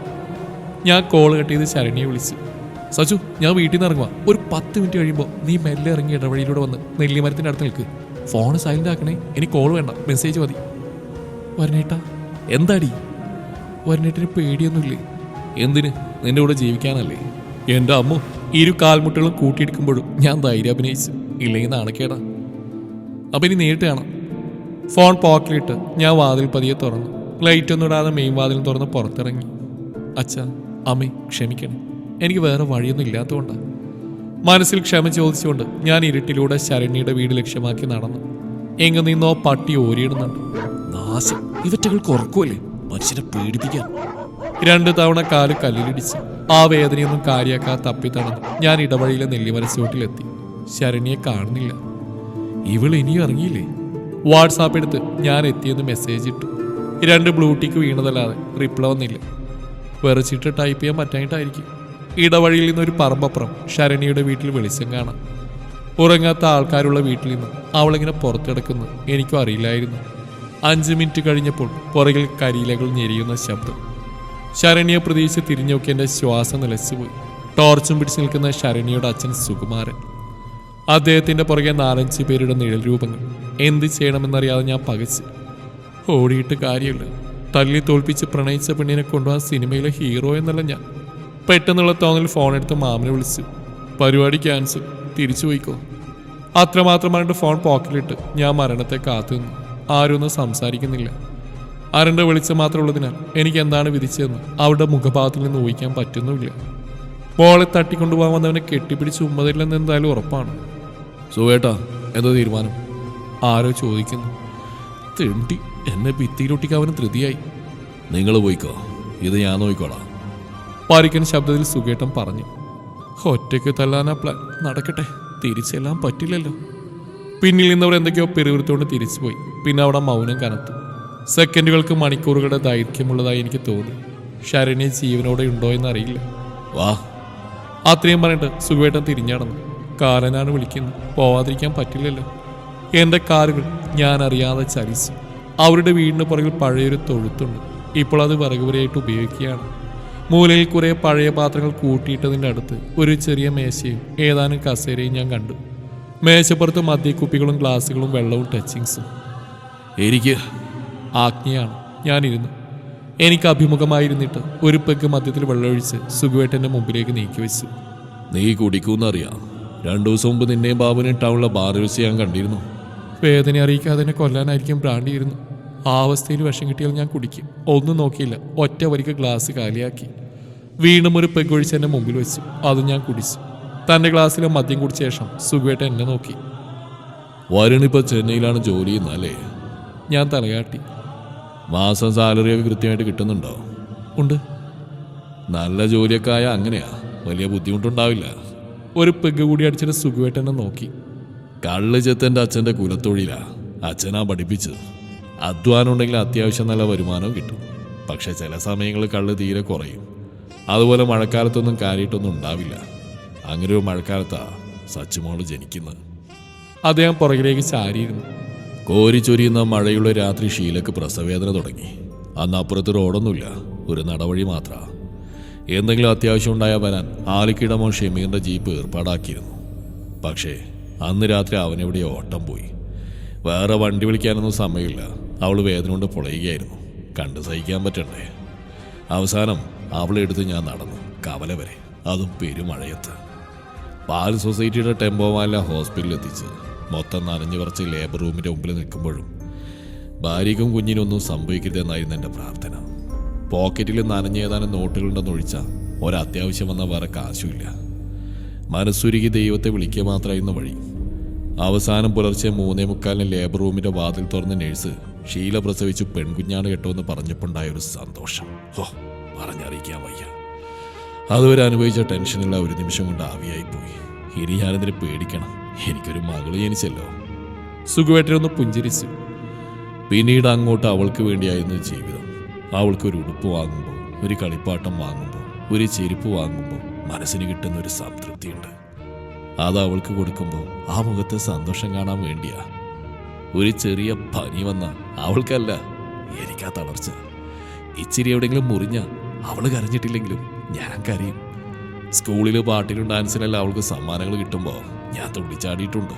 A: ഞാൻ കോൾ കട്ട് ചെയ്ത് ശരണ്യെ വിളിച്ചു. സച്ചു, ഞാൻ വീട്ടിൽ നിന്ന് ഇറങ്ങുക. ഒരു 10 മിനിറ്റ് കഴിയുമ്പോൾ നീ മെല്ലെ ഇറങ്ങി ഇടവഴിയിലൂടെ വന്ന് നെല്ലിമരത്തിന്റെ അടുത്ത് നിൽക്ക്. ഫോൺ സൈലന്റ് ആക്കണേ. എനിക്ക് കോൾ വേണ്ട, മെസ്സേജ് മതി. വരണേട്ടാ. എന്താടി? വരണേട്ടിന് പേടിയൊന്നുമില്ലേ? എന്തിന്? നിന്റെ കൂടെ ജീവിക്കാനല്ലേ? എൻ്റെ അമ്മ ഇരു കാൽമുട്ടുകളും കൂട്ടിയെടുക്കുമ്പോഴും ഞാൻ ധൈര്യം അഭിനയിച്ചു. ഇല്ലെങ്കിൽ നാണക്കേടാ. അപ്പം ഇനി നേരിട്ട് കാണാം. ഫോൺ പോക്കറ്റിലിട്ട് ഞാൻ വാതിൽ പതിയെ തുറന്നു. ലൈറ്റ് ഒന്നും ഇടാതെ മെയിൻ വാതിൽ തുറന്ന് പുറത്തിറങ്ങി. അച്ഛാ, അമ്മേ, ക്ഷമിക്കണം. എനിക്ക് വേറെ വഴിയൊന്നും ഇല്ലാത്തതുകൊണ്ടാണ്. മനസ്സിൽ ക്ഷമ ചോദിച്ചുകൊണ്ട് ഞാൻ ഇരുട്ടിലൂടെ ശരണ്യയുടെ വീട് ലക്ഷ്യമാക്കി നടന്നു. എങ്ങു നിന്നോ പട്ടി ഓരിയിടുന്നുണ്ട്. നാശം, ഇവറ്റകൾക്ക് ഉറക്കുമല്ലേ മനുഷ്യനെ പേടിപ്പിക്കാൻ. 2 തവണ കാല് കല്ലിലിടിച്ച്. ആ വേദനയൊന്നും കാര്യാക്കാതെ തപ്പി തടഞ്ഞു ഞാൻ ഇടവഴിയിലെ നെല്ലിമരച്ചോട്ടിലെത്തി. ശരണ്യെ കാണുന്നില്ല. ഇവൾ ഇനിയും ഇറങ്ങിയില്ലേ? വാട്സാപ്പ് എടുത്ത് ഞാൻ എത്തിയെന്ന് മെസ്സേജ് ഇട്ടു. 2 ബ്ലൂടിക്ക് വീണതല്ലാതെ റിപ്ലൈ വന്നില്ല. വെറച്ചിട്ട് ടൈപ്പ് ചെയ്യാൻ പറ്റായിട്ടായിരിക്കും. ഇടവഴിയിൽ നിന്നൊരു പറമ്പപ്പുറം ശരണ്യയുടെ വീട്ടിൽ വെളിച്ചം കാണാം. ഉറങ്ങാത്ത ആൾക്കാരുള്ള വീട്ടിൽ നിന്ന് അവളിങ്ങനെ പുറത്തെടുക്കുന്നു എനിക്കും അറിയില്ലായിരുന്നു. 5 മിനിറ്റ് കഴിഞ്ഞപ്പോൾ പുറകിൽ കരിയിലകൾ ഞെരിയുന്ന ശബ്ദം. ശരണ്യെ പ്രതീക്ഷിച്ച് തിരിഞ്ഞോക്കി എൻ്റെ ശ്വാസം നിലച്ചുപോയി. ടോർച്ചും പിടിച്ച് നിൽക്കുന്ന ശരണ്യയുടെ അച്ഛൻ സുകുമാരൻ. അദ്ദേഹത്തിൻ്റെ പുറകെ 4-5 പേരുടെ നിഴൽ രൂപങ്ങൾ. എന്ത് ചെയ്യണമെന്നറിയാതെ ഞാൻ പകച്ച്. ഓടിയിട്ട് കാര്യമില്ല. തല്ലി തോൽപ്പിച്ച് പ്രണയിച്ച പെണ്ണിനെ കൊണ്ടുപോകാൻ സിനിമയിലെ ഹീറോ എന്നല്ല ഞാൻ. പെട്ടെന്നുള്ള തോന്നൽ ഫോണെടുത്ത് മാമനെ വിളിച്ചു. പരിപാടി ക്യാൻസൽ, തിരിച്ചു പോയിക്കോ. അത്രമാത്രമായിട്ട് ഫോൺ പോക്കറ്റിലിട്ട് ഞാൻ മരണത്തെ കാത്തു നിന്നു. ആരും ഒന്നും സംസാരിക്കുന്നില്ല. അരണ്ട വെളിച്ചം മാത്രമുള്ളതിനാൽ എനിക്ക് എന്താണ് വിധിച്ചതെന്ന് അവരുടെ മുഖഭാവത്തിൽ നിന്ന് ഊഹിക്കാൻ പറ്റുന്നുമില്ല. മോളെ തട്ടിക്കൊണ്ടുപോകാൻ വന്നവനെ കെട്ടിപ്പിടിച്ച് ഉമ്മതില്ലെന്ന് എന്തായാലും ഉറപ്പാണ്. സുവേട്ടാ, എന്തോ തീരുമാനം? ആരോ ചോദിക്കുന്നു. തെണ്ടി, എന്നെ ഭിത്തിയിലൊട്ടിക്കാവനും ധൃതിയായി. നിങ്ങൾ പോയിക്കോ, ഇത് ഞാൻ നോക്കിക്കോളാം. പാരിക്കൻ ശബ്ദത്തിൽ സുഖേട്ടൻ പറഞ്ഞു. ഒറ്റയ്ക്ക് തല്ലാനാ പ്ലാൻ. നടക്കട്ടെ, തിരിച്ചെല്ലാം പറ്റില്ലല്ലോ. പിന്നിൽ നിന്നവർ എന്തൊക്കെയോ പെരുവിരുത്തോണ്ട് തിരിച്ചുപോയി. പിന്നെ അവിടെ മൗനം കനത്തു. സെക്കൻഡുകൾക്ക് മണിക്കൂറുകളുടെ ദൈർഘ്യമുള്ളതായി എനിക്ക് തോന്നി. ശരണ്യ ജീവനോടെ ഉണ്ടോ എന്നറിയില്ല. വാ. അത്രയും പറഞ്ഞിട്ട് സുഖേട്ടൻ തിരിഞ്ഞടന്നു. കാലനാണ് വിളിക്കുന്നത്, പോവാതിരിക്കാൻ പറ്റില്ലല്ലോ. എൻ്റെ കാലുകൾ ഞാൻ അറിയാതെ ചലിച്ചു. അവരുടെ വീടിന് പുറകിൽ പഴയൊരു തൊഴുത്തുണ്ട്. ഇപ്പോൾ അത് വിറകുപുരയായിട്ട് ഉപയോഗിക്കുകയാണ്. മൂലയിൽ കുറേ പഴയ പാത്രങ്ങൾ കൂട്ടിയിട്ടതിൻ്റെ അടുത്ത് ഒരു ചെറിയ മേശയും ഏതാനും കസേരയും ഞാൻ കണ്ടു. മേശപ്പുറത്ത് മദ്യക്കുപ്പികളും ഗ്ലാസുകളും വെള്ളവും ടച്ചിങ്സും. എനിക്ക് ആജ്ഞയാണ്. ഞാനിരുന്നു. എനിക്ക് അഭിമുഖമായിരുന്നിട്ട് ഒരു പെഗ് മദ്യത്തിൽ വെള്ളമൊഴിച്ച് സുഖുവേട്ടൻ്റെ മുമ്പിലേക്ക് നീക്കി വെച്ചു. നീ കുടിക്കൂന്നറിയാം. 2 ദിവസം മുമ്പ് നിന്നെയും ബാബുവിനെയും ടൗണിലെ ബാറിൽ വെച്ച് ഞാൻ കണ്ടിരുന്നു. വേദന അറിയിക്കാതെ എന്നെ കൊല്ലാനായിരിക്കും ബ്രാണ്ടിയിരുന്നു. ആ അവസ്ഥയിൽ വിഷം കിട്ടിയാൽ ഞാൻ കുടിക്കും. ഒന്നും നോക്കിയില്ല, ഒറ്റ വരിക്ക് ഗ്ലാസ് കാലിയാക്കി. വീണ്ടും ഒരു പെഗ് ഒഴിച്ച് എൻ്റെ മുമ്പിൽ വെച്ചു. അത് ഞാൻ കുടിച്ചു. തൻ്റെ ഗ്ലാസ്സിലെ മദ്യം കുടിച്ച ശേഷം സുഖുവേട്ടൻ എന്നെ നോക്കി. വരുണിപ്പോൾ ചെന്നൈയിലാണ് ജോലി ചെയ്യുന്നല്ലേ? ഞാൻ തലകാട്ടി. മാസം സാലറിയൊക്കെ കൃത്യമായിട്ട് കിട്ടുന്നുണ്ടോ? ഉണ്ട്. നല്ല ജോലിയൊക്കെ ആയാൽ അങ്ങനെയാ, വലിയ ബുദ്ധിമുട്ടുണ്ടാവില്ല. ഒരു പെഗ് കൂടി അടിച്ചിട്ട് സുഖുവേട്ടനെ നോക്കി. കള്ള് ചെത്തൻ്റെ അച്ഛൻ്റെ കുലത്തൊഴിലാ. അച്ഛനാ പഠിപ്പിച്ചത്. അധ്വാനം ഉണ്ടെങ്കിൽ അത്യാവശ്യം നല്ല വരുമാനവും കിട്ടും. പക്ഷെ ചില സമയങ്ങളിൽ കള്ള് തീരെ കുറയും. അതുപോലെ മഴക്കാലത്തൊന്നും കാര്യമായിട്ടൊന്നും ഉണ്ടാവില്ല. അങ്ങനെ ഒരു മഴക്കാലത്താ സച്ചുമോള് ജനിക്കുന്നത്. അദ്ദേഹം പുറകിലേക്ക് ചാരിയിരുന്നു. കോരിച്ചൊരിയുന്ന മഴയുള്ള രാത്രി ഷീലക്ക് പ്രസവവേദന തുടങ്ങി. അന്ന് അപ്പുറത്ത് റോഡൊന്നുമില്ല, ഒരു നടവഴി മാത്രമാണ്. എന്തെങ്കിലും അത്യാവശ്യം ഉണ്ടായാൽ വരാൻ ആലിക്കിടമോ ഷെമീറിൻ്റെ ജീപ്പ് ഏർപ്പാടാക്കിയിരുന്നു. പക്ഷേ അന്ന് രാത്രി അവനെവിടെ ഓട്ടം പോയി. വേറെ വണ്ടി വിളിക്കാനൊന്നും സമയമില്ല. അവൾ വേദന കൊണ്ട് പൊളയുകയായിരുന്നു. കണ്ട് സഹിക്കാൻ പറ്റണ്ടേ. അവസാനം അവളെ എടുത്ത് ഞാൻ നടന്നു കവല വരെ, അതും പെരുമഴയത്ത്. പാൽ സൊസൈറ്റിയുടെ ടെമ്പോ വാനില ഹോസ്പിറ്റലിൽ എത്തിച്ച് മൊത്തം നനഞ്ഞു കുറച്ച് ലേബർ റൂമിൻ്റെ മുമ്പിൽ നിൽക്കുമ്പോഴും ഭാര്യയ്ക്കും കുഞ്ഞിനൊന്നും സംഭവിക്കരുതെന്നായിരുന്നു എൻ്റെ പ്രാർത്ഥന. പോക്കറ്റിൽ നനഞ്ഞേതാനും നോട്ടുകളുണ്ടെന്നൊഴിച്ചാൽ ഒരത്യാവശ്യം വന്നാൽ വേറെ കാശുമില്ല. മനസ്സുരുകി ദൈവത്തെ വിളിക്കുക മാത്രമായിരുന്നു വഴി. അവസാനം പുലർച്ചെ 3:45 ലേബർ റൂമിൻ്റെ വാതിൽ തുറന്ന് നേഴ്സ് ഷീല പ്രസവിച്ചു പെൺകുഞ്ഞാണ് കേട്ടോന്ന് പറഞ്ഞപ്പോണ്ടായൊരു സന്തോഷം പറഞ്ഞറിയിക്കാൻ വയ്യ. അതുവരെ അനുഭവിച്ച ടെൻഷനുള്ള ഒരു നിമിഷം കൊണ്ട് ആവിയായിപ്പോയി. ഇനി ഞാനെന്തിന് പേടിക്കണം? എനിക്കൊരു മകള് ജനിച്ചല്ലോ. സുഖുവേട്ടനൊന്ന് പുഞ്ചിരിച്ചു. പിന്നീട് അങ്ങോട്ട് അവൾക്ക് വേണ്ടിയായിരുന്നു ജീവിതം.
B: അവൾക്കൊരു ഉടുപ്പ് വാങ്ങുമ്പോൾ, ഒരു കളിപ്പാട്ടം വാങ്ങുമ്പോൾ, ഒരു ചെരുപ്പ് വാങ്ങുമ്പോൾ മനസ്സിന് കിട്ടുന്ന ഒരു സംതൃപ്തിയുണ്ട്. അത് അവൾക്ക് കൊടുക്കുമ്പോൾ ആ മുഖത്തെ സന്തോഷം കാണാൻ വേണ്ടിയാ. ഒരു ചെറിയ പനി വന്ന അവൾക്കല്ല, എനിക്കാ തളർച്ച. ഇച്ചിരി എവിടെയെങ്കിലും മുറിഞ്ഞ അവൾ കരഞ്ഞിട്ടില്ലെങ്കിലും ഞാൻ കരയും. സ്കൂളിൽ പാട്ടിലും ഡാൻസിനെല്ലാം അവൾക്ക് സമ്മാനങ്ങൾ കിട്ടുമ്പോൾ ഞാൻ തുള്ളിച്ചാടിയിട്ടുണ്ട്.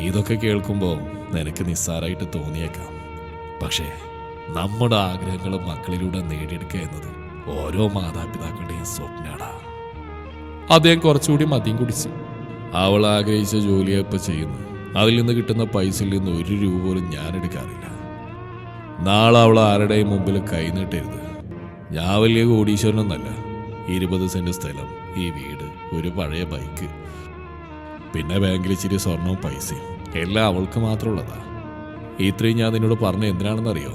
B: ഇതൊക്കെ കേൾക്കുമ്പോൾ നിനക്ക് നിസ്സാരമായിട്ട് തോന്നിയേക്കാം. പക്ഷേ നമ്മുടെ ആഗ്രഹങ്ങളും മക്കളിലൂടെ നേടിയെടുക്കുക എന്നത് ഓരോ മാതാപിതാക്കളുടെയും സ്വപ്നാടാ.
A: അദ്ദേഹം കുറച്ചുകൂടി മദ്യം കുടിച്ചു.
B: അവൾ ആഗ്രഹിച്ച ജോലിയെ ഇപ്പം ചെയ്യുന്നു. അതിൽ നിന്ന് കിട്ടുന്ന പൈസയിൽ നിന്ന് 1 രൂപ പോലും ഞാൻ എടുക്കാറില്ല. നാളെ അവൾ ആരുടെയും മുമ്പിൽ കൈനീട്ടരുത്. ഞാൻ വലിയ കോടീശ്വരനൊന്നല്ല. 20 സെന്റ് സ്ഥലം, ഈ വീട്, ഒരു പഴയ ബൈക്ക്, പിന്നെ ബാങ്കിൽ ഇച്ചിരി സ്വർണവും പൈസയും എല്ലാം അവൾക്ക് മാത്രമുള്ളതാ. ഇത്രയും ഞാൻ നിന്നോട് പറഞ്ഞ എന്തിനാണെന്നറിയോ?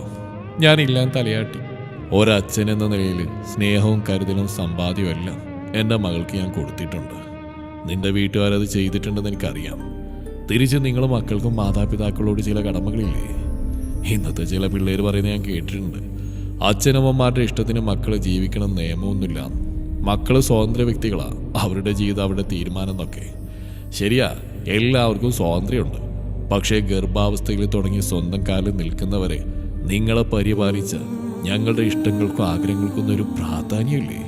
A: ഞാനില്ലാൻ തലയാട്ടി.
B: ഒരച്ഛൻ എന്ന നിലയിൽ സ്നേഹവും കരുതലും സമ്പാദ്യവും എല്ലാം എൻ്റെ മകൾക്ക് ഞാൻ കൊടുത്തിട്ടുണ്ട്. നിന്റെ വീട്ടുകാരത് ചെയ്തിട്ടുണ്ടെന്ന് എനിക്കറിയാം. തിരിച്ച് നിങ്ങൾ മക്കൾക്കും മാതാപിതാക്കളോട് ചില കടമകളില്ലേ? ഇന്നത്തെ ചില പിള്ളേർ പറയുന്നത് ഞാൻ കേട്ടിട്ടുണ്ട്. അച്ഛനമ്മമാരുടെ ഇഷ്ടത്തിന് മക്കൾ ജീവിക്കണം നിയമമൊന്നുമില്ല. മക്കൾ സ്വതന്ത്ര വ്യക്തികളാ, അവരുടെ ജീവിതം അവരുടെ തീരുമാനം എന്നൊക്കെ. ശരിയാ, എല്ലാവർക്കും സ്വാതന്ത്ര്യമുണ്ട്. പക്ഷേ ഗർഭാവസ്ഥയിൽ തുടങ്ങി സ്വന്തം കാലിൽ നിൽക്കുന്നവരെ നിങ്ങളെ പരിപാലിച്ച ഞങ്ങളുടെ ഇഷ്ടങ്ങൾക്കും ആഗ്രഹങ്ങൾക്കും ഒരു പ്രാധാന്യമില്ലേ?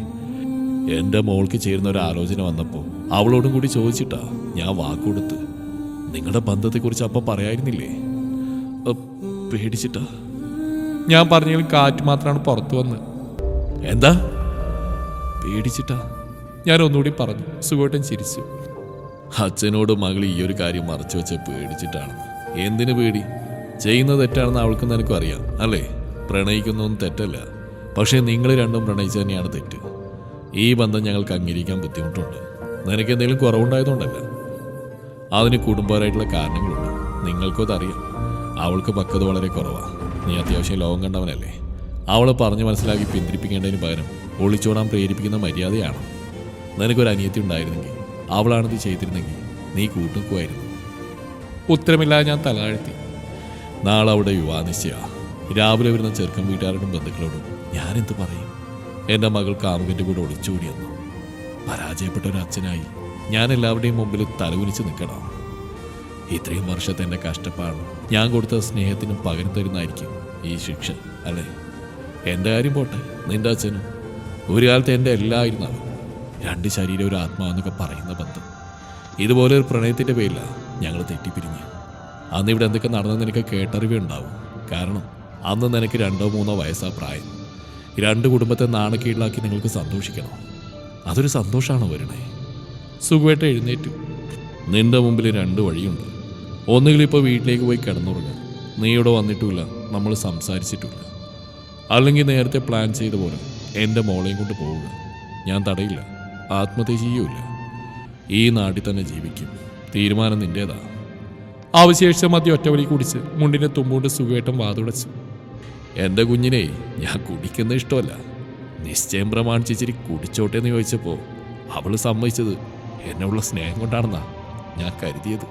B: എൻ്റെ മോൾക്ക് ചേരുന്ന ഒരു ആലോചന വന്നപ്പോൾ അവളോടും കൂടി ചോദിച്ചിട്ടാ ഞാൻ വാക്കുകൊടുത്ത്. നിങ്ങളുടെ ബന്ധത്തെക്കുറിച്ച് അപ്പം പറയായിരുന്നില്ലേ? പേടിച്ചിട്ടാ.
A: ഞാൻ പറഞ്ഞെങ്കിലും കാറ്റ് മാത്രമാണ് പുറത്തു വന്ന്.
B: എന്താ? പേടിച്ചിട്ടാ
A: ഞാൻ ഒന്നുകൂടി പറഞ്ഞു. സുഖമായിട്ടും ചിരിച്ചു.
B: അച്ഛനോട് മകൾ ഈ ഒരു കാര്യം മറച്ചു വെച്ച പേടിച്ചിട്ടാണ്. എന്തിനു പേടി? ചെയ്യുന്നത് തെറ്റാണെന്ന് അവൾക്ക് നിനക്കും അറിയാം അല്ലേ? പ്രണയിക്കുന്നതൊന്നും തെറ്റല്ല. പക്ഷേ നിങ്ങൾ രണ്ടും പ്രണയിച്ചു തന്നെയാണ് തെറ്റ്. ഈ ബന്ധം ഞങ്ങൾക്ക് അംഗീകരിക്കാൻ ബുദ്ധിമുട്ടുണ്ട്. നിനക്ക് എന്തെങ്കിലും കുറവുണ്ടായതുകൊണ്ടല്ല. അതിന് കുടുംബപരമായിട്ടുള്ള കാരണങ്ങളുണ്ട്. നിങ്ങൾക്കും അതറിയാം. അവൾക്ക് പക്വത വളരെ കുറവാണ്. നീ അത്യാവശ്യം ലോകം കണ്ടവനല്ലേ. അവളെ പറഞ്ഞ് മനസ്സിലാക്കി പിന്തിരിപ്പിക്കേണ്ടതിന് പകരം ഒളിച്ചോടാൻ പ്രേരിപ്പിക്കുന്ന മര്യാദയാണ്. നിനക്കൊരു അനിയത്തി ഉണ്ടായിരുന്നെങ്കിൽ, അവളാണിത് ചെയ്തിരുന്നെങ്കിൽ നീ കൂട്ടുക്കുമായിരുന്നു.
A: ഉത്തരമില്ലാതെ ഞാൻ തലതാഴ്ത്തി.
B: നാളെ അവിടെ വിവാഹ നിശ്ചയ. രാവിലെ വരുന്ന ചെറുക്കൻ വീട്ടുകാരോടും ബന്ധുക്കളോടും ഞാനെന്ത് പറയും? എൻ്റെ മകൾ കാമുകൻ്റെ കൂടെ ഒളിച്ചോടിയെന്നു. പരാജയപ്പെട്ട ഒരു അച്ഛനായി ഞാൻ എല്ലാവരുടെയും മുമ്പിൽ തലകുനിച്ച് നിൽക്കണം. ഇത്രയും വർഷത്തെ എൻ്റെ കഷ്ടപ്പാട് ഞാൻ കൊടുത്ത സ്നേഹത്തിനും പകരം തരുന്നതായിരിക്കും ഈ ശിക്ഷ അല്ലേ? എൻ്റെ കാര്യം പോട്ടെ, നിന്റെ അച്ഛനും ഒരു കാലത്ത് എൻ്റെ എല്ലാം ആയിരുന്നു അവൻ. 2 ശരീരം ഒരു ആത്മാവെന്നൊക്കെ പറയുന്ന ബന്ധം. ഇതുപോലെ ഒരു പ്രണയത്തിൻ്റെ പേരിലാണ് ഞങ്ങൾ തെറ്റിപ്പിരിഞ്ഞ്. അന്ന് ഇവിടെ എന്തൊക്കെ നടന്നെന്ന് എനിക്ക് കേട്ടറിവേ ഉണ്ടാവും. കാരണം അന്ന് നിനക്ക് 2 3 വയസ്സാ പ്രായം. 2 കുടുംബത്തെ നാണക്കീഴിലാക്കി നിങ്ങൾക്ക് സന്തോഷിക്കണം. അതൊരു സന്തോഷമാണോ വരണേ?
A: സുഖമായിട്ട് എഴുന്നേറ്റു.
B: നിന്റെ മുമ്പിൽ 2 വഴിയുണ്ട്. ഒന്നുകിൽ ഇപ്പോൾ വീട്ടിലേക്ക് പോയി കിടന്നുറങ്ങുക. നീ ഇവിടെ വന്നിട്ടുമില്ല, നമ്മൾ സംസാരിച്ചിട്ടില്ല. അല്ലെങ്കിൽ നേരത്തെ പ്ലാൻ ചെയ്ത പോലെ എൻ്റെ മോളെയും കൊണ്ട് പോവുക. ഞാൻ തടയില്ല, ആത്മഹത്യ ചെയ്യൂല. ഈ നാട്ടിൽ തന്നെ ജീവിക്കും. തീരുമാനം നിൻ്റേതാ.
A: അവശേഷിച്ച മദ്യം ഒറ്റവലി കുടിച്ച് മുണ്ടിനെ തുമ്പുകൊണ്ട് സുഖമായിട്ടും വാതുടച്ചു.
B: എൻ്റെ കുഞ്ഞിനെ ഞാൻ കുടിക്കുന്ന ഇഷ്ടമല്ല. നിശ്ചയം പ്രമാണിച്ചിരി കുടിച്ചോട്ടെ എന്ന് ചോദിച്ചപ്പോൾ അവൾ സമ്മതിച്ചത് എന്നുള്ള സ്നേഹം കൊണ്ടാണെന്നാ ഞാൻ കരുതിയത്.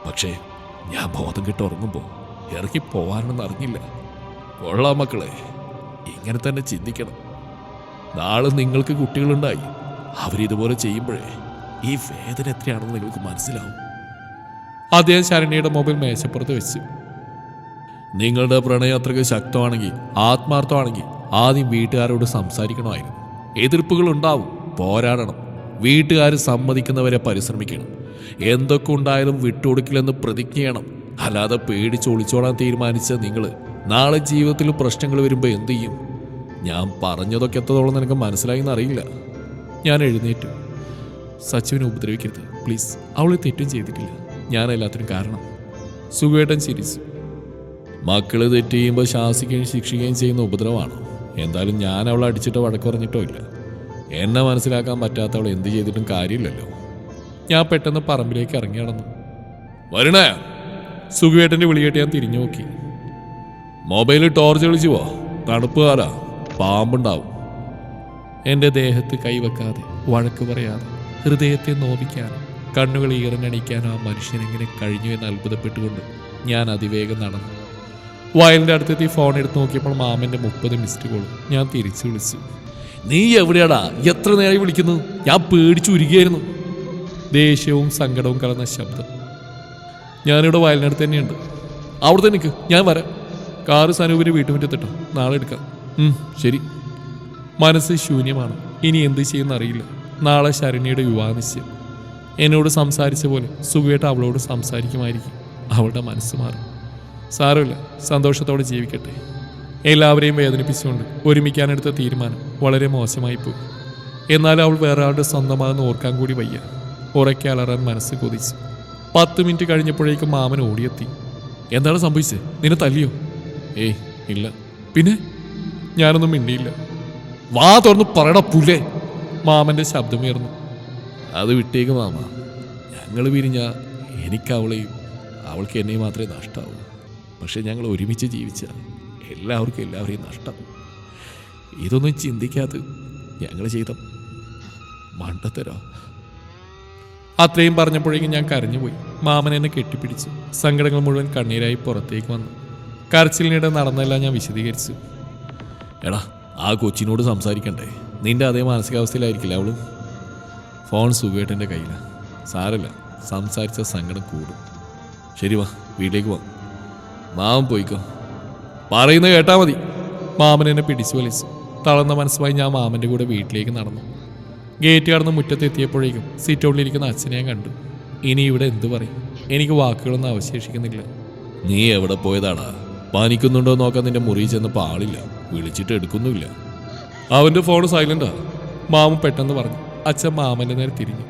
B: പക്ഷേ ഞാൻ ബോധം കെട്ട് ഉറങ്ങുമ്പോൾ ഇറങ്ങി പോവാനെന്ന് അറിഞ്ഞില്ല. കൊള്ളാം മക്കളെ, ഇങ്ങനെ തന്നെ ചിന്തിക്കണം. നാളെ നിങ്ങൾക്ക് കുട്ടികളുണ്ടായി അവരിതുപോലെ ചെയ്യുമ്പോഴേ ഈ വേദന എത്രയാണെന്ന് നിങ്ങൾക്ക് മനസ്സിലാവും.
A: അദ്ദേഹം ശരണ്യയുടെ മൊബൈൽ മേശപ്പുറത്ത് വെച്ചു.
B: നിങ്ങളുടെ പ്രണയം അത്രയ്ക്ക് ശക്തമാണെങ്കിൽ, ആത്മാർത്ഥമാണെങ്കിൽ ആദ്യം വീട്ടുകാരോട് സംസാരിക്കണമായിരുന്നു. എതിർപ്പുകൾ ഉണ്ടാവും, പോരാടണം. വീട്ടുകാർ സമ്മതിക്കുന്നവരെ പരിശ്രമിക്കണം. എന്തൊക്കെ ഉണ്ടായാലും വിട്ടുകൊടുക്കില്ലെന്ന് പ്രതിജ്ഞ ചെയ്യണം. അല്ലാതെ പേടിച്ച് ഒളിച്ചോടാൻ തീരുമാനിച്ച നിങ്ങൾ നാളെ ജീവിതത്തിൽ പ്രശ്നങ്ങൾ വരുമ്പോൾ എന്തു ചെയ്യും? ഞാൻ പറഞ്ഞതൊക്കെ എത്രത്തോളം നിനക്ക് മനസ്സിലായി എന്നറിയില്ല.
A: ഞാൻ എഴുന്നേറ്റു. സച്ചുവിനെ ഉപദ്രവിക്കരുത് പ്ലീസ്. അവൾ തെറ്റും ചെയ്തിട്ടില്ല. ഞാൻ എല്ലാത്തിനും കാരണം. സുഖേട്ടൻ ചിരിച്ചു.
B: മക്കൾ തെറ്റ് ചെയ്യുമ്പോൾ ശാസിക്കുകയും ശിക്ഷിക്കുകയും ചെയ്യുന്ന ഉപദ്രവമാണ്. എന്തായാലും ഞാൻ അവളെ അടിച്ചിട്ടോ വഴക്ക് പറഞ്ഞിട്ടോ ഇല്ല. എന്നെ മനസ്സിലാക്കാൻ പറ്റാത്തവൾ എന്ത് ചെയ്തിട്ടും കാര്യമില്ലല്ലോ.
A: ഞാൻ പെട്ടെന്ന് പറമ്പിലേക്ക് ഇറങ്ങി നടന്നു.
B: വരണേ?
A: സുഖേട്ടൻ്റെ വിളിയേട്ട് ഞാൻ തിരിഞ്ഞു നോക്കി.
B: മൊബൈലിൽ ടോർച്ച് കളിച്ചു പോ, തണുപ്പുകാരാ, പാമ്പുണ്ടാവും.
A: എൻ്റെ ദേഹത്ത് കൈവെക്കാതെ, വഴക്ക് പറയാതെ, ഹൃദയത്തെ നോവിക്കാനും കണ്ണുകൾ ഈറനണിക്കാനും ആ മനുഷ്യനെങ്ങനെ കഴിഞ്ഞു എന്ന് അത്ഭുതപ്പെട്ടുകൊണ്ട് ഞാൻ അതിവേഗം നടന്നു. വയലിൻ്റെ അടുത്തെത്തി ഫോൺ എടുത്ത് നോക്കിയപ്പോൾ മാമൻ്റെ 30 മിസ്ഡ് കോൾ. ഞാൻ തിരിച്ചു വിളിച്ചു. നീ എവിടെയാടാ? എത്ര നേരം വിളിക്കുന്നു? ഞാൻ പേടിച്ചുരുകയായിരുന്നു. ദേഷ്യവും സങ്കടവും കലർന്ന ശബ്ദം. ഞാനിവിടെ വയലിനടുത്ത് തന്നെയുണ്ട്. അവിടെ തന്നെ നിൽക്ക്, ഞാൻ വരാം. കാറ് സനൂപിൻ്റെ വീട്ടുമുറ്റത്തിട്ടോ, നാളെ എടുക്കാം. ശരി. മനസ്സ് ശൂന്യമാണ്. ഇനി എന്ത് ചെയ്യുമെന്നറിയില്ല. നാളെ ശരണ്യയുടെ വിവാഹനിശ്ചയം. എന്നോട് സംസാരിച്ച പോലെ സുഖമായിട്ട് അവളോട് സംസാരിക്കുമായിരിക്കും. അവളുടെ മനസ്സ് മാറും. സാരമില്ല, സന്തോഷത്തോടെ ജീവിക്കട്ടെ. എല്ലാവരെയും വേദനിപ്പിച്ചുകൊണ്ട് ഒരുമിക്കാനെടുത്ത തീരുമാനം വളരെ മോശമായിപ്പോയി. എന്നാലും അവൾ വേറെ ആളുടെ സ്വന്തമാണെന്ന് ഓർക്കാൻ കൂടി വയ്യ. ഉറക്കെ അലറാൻ മനസ്സ് കൊതിച്ചു. 10 മിനിറ്റ് കഴിഞ്ഞപ്പോഴേക്കും മാമൻ ഓടിയെത്തി. എന്താണ് സംഭവിച്ചത്? നിന്നെ തല്ലിയോ? ഏയ് ഇല്ല. പിന്നെ? ഞാനൊന്നും മിണ്ടിയില്ല. വാ തുറന്ന് പറയടാ പുല്ലേ! മാമൻ്റെ ശബ്ദമുയർന്നു. അത് വിട്ടേക്ക് മാമ. ഞങ്ങൾ പിരിഞ്ഞ എനിക്ക് അവളെയും അവൾക്ക് എന്നെയും മാത്രമേ നഷ്ടമാവൂ. പക്ഷെ ഞങ്ങൾ ഒരുമിച്ച് ജീവിച്ചാൽ എല്ലാവർക്കും എല്ലാവരെയും നഷ്ടമാവും. ഇതൊന്നും ചിന്തിക്കാതെ ഞങ്ങൾ ചെയ്ത മണ്ടത്തരോ. അത്രയും പറഞ്ഞപ്പോഴേക്കും ഞാൻ കരഞ്ഞുപോയി. മാമൻ എന്നെ കെട്ടിപ്പിടിച്ചു. സങ്കടങ്ങൾ മുഴുവൻ കണ്ണീരായി പുറത്തേക്ക് വന്നു. കരച്ചിലിനിടെ നടന്നെല്ലാം ഞാൻ വിശദീകരിച്ചു. എടാ, ആ കൊച്ചിനോട് സംസാരിക്കണ്ടേ? നിന്റെ അതേ മാനസികാവസ്ഥയിലായിരിക്കില്ല അവളും. ഫോൺ സുഖേട്ടൻ്റെ കയ്യിലാണ്. സാരല്ല, സംസാരിച്ച സങ്കടം കൂടും. ശരി, വാ വീട്ടിലേക്ക് വാ. മാമൻ പോയിക്കോ. പറയുന്നത് കേട്ടാ മതി. മാമൻ എന്നെ പിടിച്ചു വലിച്ചു. തളർന്ന മനസ്സുമായി ഞാൻ മാമൻ്റെ കൂടെ വീട്ടിലേക്ക് നടന്നു. ഗേറ്റ് കടന്ന് മുറ്റത്തെത്തിയപ്പോഴേക്കും സീറ്റൗട്ടിലിരിക്കുന്ന അച്ഛനെ ഞാൻ കണ്ടു. ഇനി ഇവിടെ എന്തു പറയും? എനിക്ക് വാക്കുകളൊന്നും അവശേഷിക്കുന്നില്ല. നീ എവിടെ പോയതാടാ? പനിക്കുന്നുണ്ടോ നോക്കാൻ നിന്റെ മുറിയിൽ ചെന്നപ്പോൾ ആളില്ല. വിളിച്ചിട്ട് എടുക്കുന്നുമില്ല. അവൻ്റെ ഫോൺ സൈലൻ്റാ, മാമൻ പെട്ടെന്ന് പറഞ്ഞു. അച്ഛൻ മാമൻ്റെ നേരെ തിരിഞ്ഞു.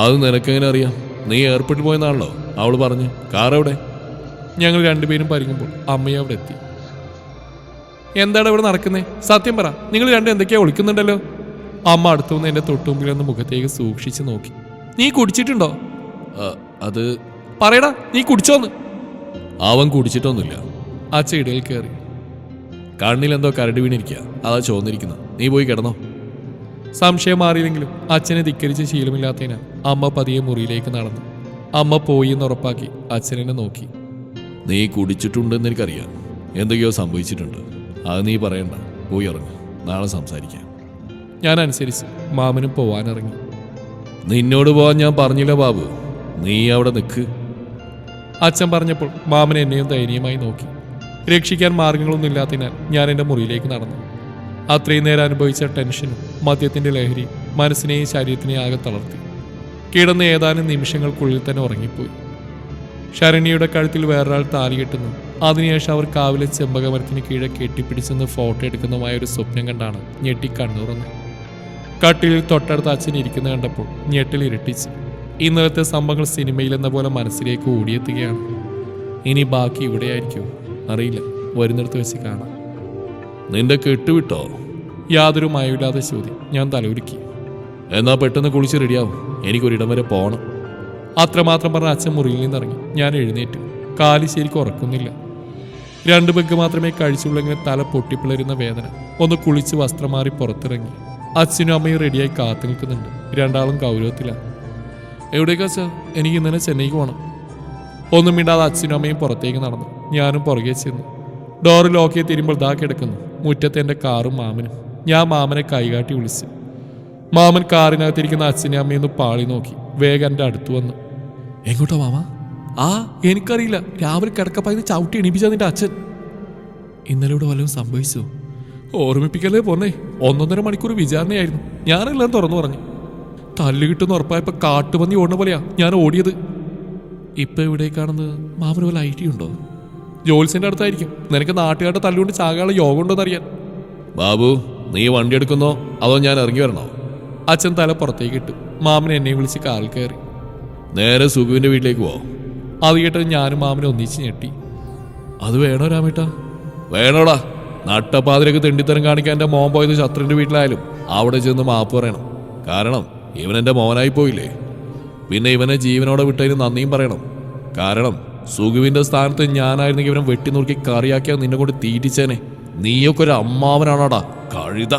A: അത് നിനക്കെങ്ങനെ അറിയാം? നീ എയർപോർട്ടിൽ പോയെന്നാണല്ലോ അവൾ പറഞ്ഞു. കാർ എവിടെ? ഞങ്ങൾ രണ്ടുപേരും പരിങ്ങുമ്പോൾ അമ്മയെ അവിടെ എത്തി. എന്താണ് ഇവിടെ നടക്കുന്നേ? സത്യം പറ, നിങ്ങൾ രണ്ടും എന്തൊക്കെയാ ഒളിക്കുന്നുണ്ടല്ലോ. അമ്മ അടുത്തു വന്ന് എൻ്റെ തൊട്ടുമുമ്പിൽ ഒന്ന് മുഖത്തേക്ക് സൂക്ഷിച്ച് നോക്കി. നീ കുടിച്ചിട്ടുണ്ടോ? അത് പറയടാ, നീ കുടിച്ചോന്ന്. അവൻ കുടിച്ചിട്ടൊന്നുമില്ല. അച്ഛൻ ഇടയിൽ കയറി. കണ്ണിലെന്തോ കരട് വീണിരിക്കുക, അതാ ചോന്നിരിക്കുന്നു. നീ പോയി കിടന്നോ. സംശയം മാറിയില്ലെങ്കിലും അച്ഛനെ ധിക്കരിച്ച ശീലമില്ലാത്തതിനാൽ അമ്മ പതിയെ മുറിയിലേക്ക് നടന്നു. അമ്മ പോയി എന്ന് ഉറപ്പാക്കി അച്ഛനെന്നെ നോക്കി. നീ കുടിച്ചിട്ടുണ്ടെന്ന് എനിക്കറിയാം. എന്തൊക്കെയോ സംഭവിച്ചിട്ടുണ്ട്. അത് നീ പറയണ്ട. പോയി ഇറങ്ങും, നാളെ സംസാരിക്കാം. ഞാൻ അനുസരിച്ച് മാമനും പോവാനിറങ്ങി. നിന്നോട് പോവാൻ ഞാൻ പറഞ്ഞില്ല ബാബു, നീ അവിടെ നിൽക്ക്. അച്ഛൻ പറഞ്ഞപ്പോൾ മാമൻ എന്നെയും ദയനീയമായി നോക്കി. രക്ഷിക്കാൻ മാർഗങ്ങളൊന്നും ഇല്ലാത്തതിനാൽ ഞാൻ എൻ്റെ മുറിയിലേക്ക് നടന്നു. അത്രയും നേരം അനുഭവിച്ച ടെൻഷനും മദ്യത്തിൻ്റെ ലഹരിയും മനസ്സിനെയും ശരീരത്തിനെയും ആകെ തളർത്തി. കിടന്ന് ഏതാനും നിമിഷങ്ങൾക്കുള്ളിൽ തന്നെ ഉറങ്ങിപ്പോയി. ശരണ്യയുടെ കഴുത്തിൽ വേറൊരാൾ താലി കെട്ടുന്നു. അതിനുശേഷം അവർ കാവിലെ ചെമ്പകമരത്തിന് കീഴെ കെട്ടിപ്പിടിച്ചെന്ന് ഫോട്ടോ എടുക്കുന്നതുമായ ഒരു സ്വപ്നം കണ്ടാണ് ഞെട്ടി കണ്ണുറന്നു. കട്ടിലിൽ തൊട്ടടുത്ത് അച്ഛൻ ഇരിക്കുന്ന കണ്ടപ്പോൾ ഞെട്ടിൽ ഇരട്ടിച്ചു. ഇന്നലത്തെ സംഭവങ്ങൾ സിനിമയിലെന്ന പോലെ മനസ്സിലേക്ക് ഓടിയെത്തുകയാണ്. ഇനി ബാക്കി ഇവിടെയായിരിക്കും അറിയില്ല. വരുന്നിടത്ത് വെച്ച് കാണാം. നിന്റെ കെട്ടുവിട്ടോ? യാതൊരു മയമില്ലാതെ ചോദ്യം. ഞാൻ തലകുലുക്കി. എന്നാ പെട്ടെന്ന് കുളിച്ച് റെഡിയാവും, എനിക്കൊരിടം വരെ പോകണം. അത്രമാത്രം പറഞ്ഞ അച്ഛൻ മുറിയിൽ നിന്നിറങ്ങി. ഞാൻ എഴുന്നേറ്റു. കാലി ശരിക്കും ഉറക്കുന്നില്ല. 2 പെഗ് മാത്രമേ കഴിച്ചുള്ളെങ്കിലും തല പൊട്ടിപ്പിളരുന്ന വേദന. ഒന്ന് കുളിച്ച് വസ്ത്രം മാറി പുറത്തിറങ്ങി. അച്ഛനും അമ്മയും റെഡിയായി കാത്തു നിൽക്കുന്നുണ്ട്. രണ്ടാളും ഗൗരവത്തിലാണ്. എവിടേക്കാ അച്ഛാ? എനിക്ക് ഇന്നലെ ചെന്നൈക്ക് പോകണം. ഒന്നും മിണ്ടാതെ അച്ഛനും അമ്മയും പുറത്തേക്ക് നടന്നു. ഞാനും പുറകെ ചെന്നു. ഡോറ് ലോക്ക് ചെയ്ത് തിരുമ്പോൾ ദാ കിടക്കുന്നു മുറ്റത്ത് എൻ്റെ കാറും മാമനും. ഞാൻ മാമനെ കൈകാട്ടി വിളിച്ചു. മാമൻ കാറിനകത്തിരിക്കുന്ന അച്ഛനെ അമ്മയൊന്ന് പാളി നോക്കി വേഗം എൻ്റെ അടുത്ത് വന്നു. എങ്ങോട്ടാ മാമ? ആ എനിക്കറിയില്ല. രാവിലെ കിടക്കപ്പായത് ചവിട്ടി എണീപ്പിച്ച നിന്റെ അച്ഛൻ. ഇന്നലെ ഇവിടെ വല്ലതും സംഭവിച്ചോ? ഓർമ്മിപ്പിക്കല്ലേ പോന്നേ. 1.5 മണിക്കൂർ വിചാരണയായിരുന്നു. ഞാനെല്ലാം തുറന്നു പറഞ്ഞു. തല്ല് കിട്ടുന്ന ഉറപ്പായപ്പോൾ കാട്ടുപന്നി ഓടുന്ന പോലെയാ ഞാൻ ഓടിയത്. ഇപ്പം എവിടേക്കാണെന്ന് മാമന് വല്ല ഐഡിയ ഉണ്ടോ? ജോത്സ്യൻ്റെ അടുത്തായിരിക്കും. നിനക്ക് നാട്ടുകാരുടെ തല്ലുകൊണ്ട് ചാകാനുള്ള യോഗം ഉണ്ടോന്ന് അറിയാൻ. ബാബു, നീ വണ്ടി എടുക്കുന്നോ അതോ ഞാൻ ഇറങ്ങി വരണോ? അച്ഛൻ തല പുറത്തേക്ക് ഇട്ടു. മാമൻ എന്നെ വിളിച്ച് കാറിൽ കയറി. നേരെ സുഖുവിൻ്റെ വീട്ടിലേക്ക് പോ. അത് കേട്ടത് ഞാനും മാമനെ ഒന്നിച്ച് ഞെട്ടി. അത് വേണോ രാമേട്ടാ? വേണോടാ. നട്ടപ്പാതിരക്ക് തെണ്ടിത്തരം കാണിക്കാൻ എൻ്റെ മോൻ പോയത് ശത്രുവിൻ്റെ വീട്ടിലായാലും അവിടെ ചെന്ന് മാപ്പ് പറയണം. കാരണം ഇവനെൻ്റെ മോനായി പോയില്ലേ. പിന്നെ ഇവനെ ജീവനോടെ വിട്ടതിന് നന്ദിയും പറയണം. കാരണം സുഖുവിൻ്റെ സ്ഥാനത്ത് ഞാനായിരുന്നെങ്കിൽ ഇവനെ വെട്ടിനുറുക്കി കറിയാക്കിയാൽ നിന്നെ കൊണ്ട് തീറ്റിച്ചേനെ. നീയൊക്കെ ഒരു അമ്മാവനാണോടാ കഴുത.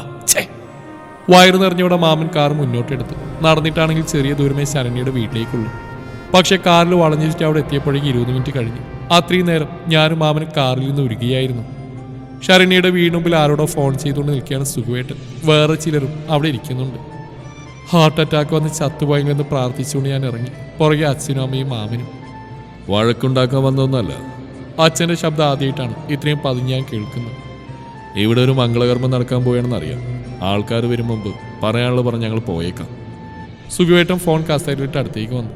A: വയറു നിറഞ്ഞവിടെ മാമൻ കാർ മുന്നോട്ടെടുത്തു. നടന്നിട്ടാണെങ്കിൽ ചെറിയ ദൂരമേ ശരണ്യയുടെ വീട്ടിലേക്കുള്ളൂ. പക്ഷെ കാറിൽ വളഞ്ഞിട്ട് അവിടെ എത്തിയപ്പോഴേക്ക് 20 മിനിറ്റ് കഴിഞ്ഞു. അത്രയും നേരം ഞാനും മാമനും കാറിൽ നിന്ന് ഉരുകയായിരുന്നു. ശരണ്യയുടെ വീടിനുമ്പിൽ ആരോടോ ഫോൺ ചെയ്തുകൊണ്ട് നിൽക്കുകയാണ് സുഖുവേട്ടൻ. വേറെ ചിലരും അവിടെ ഇരിക്കുന്നുണ്ട്. ഹാർട്ട് അറ്റാക്ക് വന്ന് ചത്തുപോയെങ്കിലെന്ന് പ്രാർത്ഥിച്ചുകൊണ്ട് ഞാൻ ഇറങ്ങി. പുറകെ അച്ഛനും അമ്മയും മാമനും.
B: വഴക്കുണ്ടാക്കാൻ വന്നതൊന്നല്ല.
A: അച്ഛൻ്റെ ശബ്ദം ആദ്യമായിട്ടാണ് ഇത്രയും പതിഞ്ഞ് ഞാൻ കേൾക്കുന്നത്.
B: ഇവിടെ ഒരു മംഗളകർമ്മം നടക്കാൻ പോയാണെന്നറിയാം. ആൾക്കാർ വരും മുമ്പ് പറയാനുള്ളത് പറഞ്ഞ് ഞങ്ങൾ പോയേക്കാം.
A: സുഖുവേട്ടൻ ഫോൺ കസേരയിട്ട് അടുത്തേക്ക് വന്നു.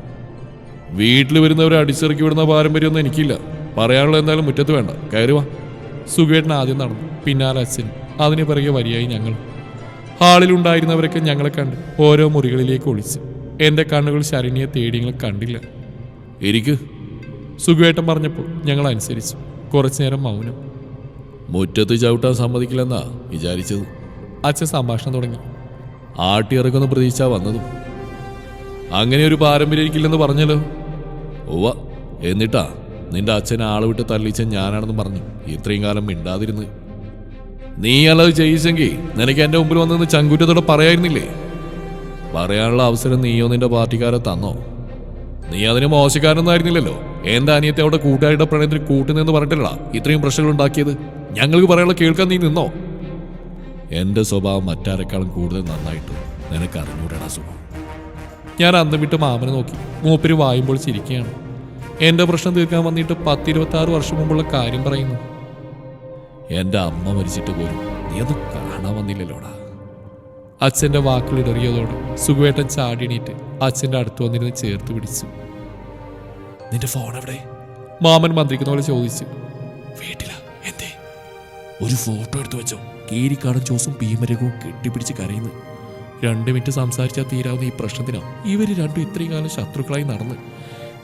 B: വീട്ടിൽ വരുന്നവരെ അടിച്ചിറക്കി വിടുന്ന പാരമ്പര്യമൊന്നും എനിക്കില്ല. പറയാനുള്ളത് എന്തായാലും മുറ്റത്ത് വേണ്ട, കയറുവാ.
A: സുഖുവേട്ടൻ ആദ്യം നടന്നു, പിന്നാലെ അച്ഛനും, അതിന് പിറകെ വരിയായി ഞങ്ങൾ. ഹാളിലുണ്ടായിരുന്നവരൊക്കെ ഞങ്ങളെ കണ്ട് ഓരോ മുറികളിലേക്ക് ഒളിച്ചു. എൻ്റെ കണ്ണുകൾ ശരണ്യെ തേടിയങ്ങൾ കണ്ടില്ല.
B: ഇരിക്ക്.
A: സുഖുവേട്ടൻ പറഞ്ഞപ്പോൾ ഞങ്ങൾ അനുസരിച്ചു. കുറച്ചു നേരം മൗനം.
B: മുറ്റത്ത് ചവിട്ടാൻ സമ്മതിക്കില്ലെന്നാ വിചാരിച്ചത്.
A: അച്ഛൻ സംഭാഷണം തുടങ്ങി.
B: ആട്ടിയിറക്കുന്ന പ്രതീക്ഷ വന്നതും. അങ്ങനെ ഒരു പാരമ്പര്യം എനിക്കില്ലെന്ന് പറഞ്ഞല്ലോ. ഉവ്വ, എന്നിട്ടാ നിന്റെ അച്ഛനെ ആള് വിട്ട് തള്ളിച്ച ഞാനാണെന്ന് പറഞ്ഞു ഇത്രയും കാലം മിണ്ടാതിരുന്ന്. നീ അല്ലത് ചെയ്യിച്ചെങ്കിൽ നിനക്ക് എൻ്റെ മുമ്പിൽ വന്നെന്ന് ചങ്കുറ്റത്തോടെ പറയായിരുന്നില്ലേ? പറയാനുള്ള അവസരം നീയോ നിന്റെ പാർട്ടിക്കാരെ തന്നോ? നീ അതിന് മോശക്കാരനൊന്നായിരുന്നില്ലല്ലോ. എൻ്റെ അനിയത്തെ അവിടെ കൂട്ടുകാരുടെ പ്രണയത്തിന് കൂട്ടുന്നെന്ന് പറഞ്ഞിട്ടില്ല ഇത്രയും പ്രശ്നങ്ങൾ ഉണ്ടാക്കിയത്. ഞങ്ങൾക്ക് പറയാനുള്ള കേൾക്കാൻ നീ നിന്നോ? എൻ്റെ സ്വഭാവം മറ്റാരെക്കാളും കൂടുതൽ നന്നായിട്ട് നിനക്ക് അറിഞ്ഞൂടാ സുഖം.
A: ഞാൻ അന്തം വിട്ട് മാമനെ നോക്കി. മൂപ്പര് വായുമ്പോൾ ചിരിക്കുകയാണ്. എൻ്റെ പ്രശ്നം തീർക്കാൻ വന്നിട്ട് 10-26 വർഷം മുമ്പുള്ള കാര്യം പറയുന്നു.
B: എൻ്റെ അമ്മ മരിച്ചിട്ട് പോലും നീ ഒന്ന് കാണാൻ വന്നില്ലല്ലോടാ.
A: അച്ഛൻ്റെ വാക്കുകളിടറിയതോടെ സുഖുവേട്ടൻ ചാടിയണീറ്റ് അച്ഛൻ്റെ അടുത്ത് വന്നിരുന്ന് ചേർത്ത് പിടിച്ചു.
B: നിന്റെ ഫോൺ എവിടെ?
A: മാമൻ മന്ത്രിക്കുന്ന പോലെ ചോദിച്ചു.
B: വീട്ടിലാ. എന്തേ? ഒരു ഫോട്ടോ എടുത്തു വെച്ചോ. കീരിക്കാടും ജോസും ഭീമരകവും കെട്ടിപ്പിടിച്ച് കരയുന്നു.
A: 2 മിനിറ്റ് സംസാരിച്ചാൽ തീരാവുന്ന ഈ പ്രശ്നത്തിനാ ഇവർ രണ്ടും ഇത്രയും കാലം ശത്രുക്കളായി നടന്ന്.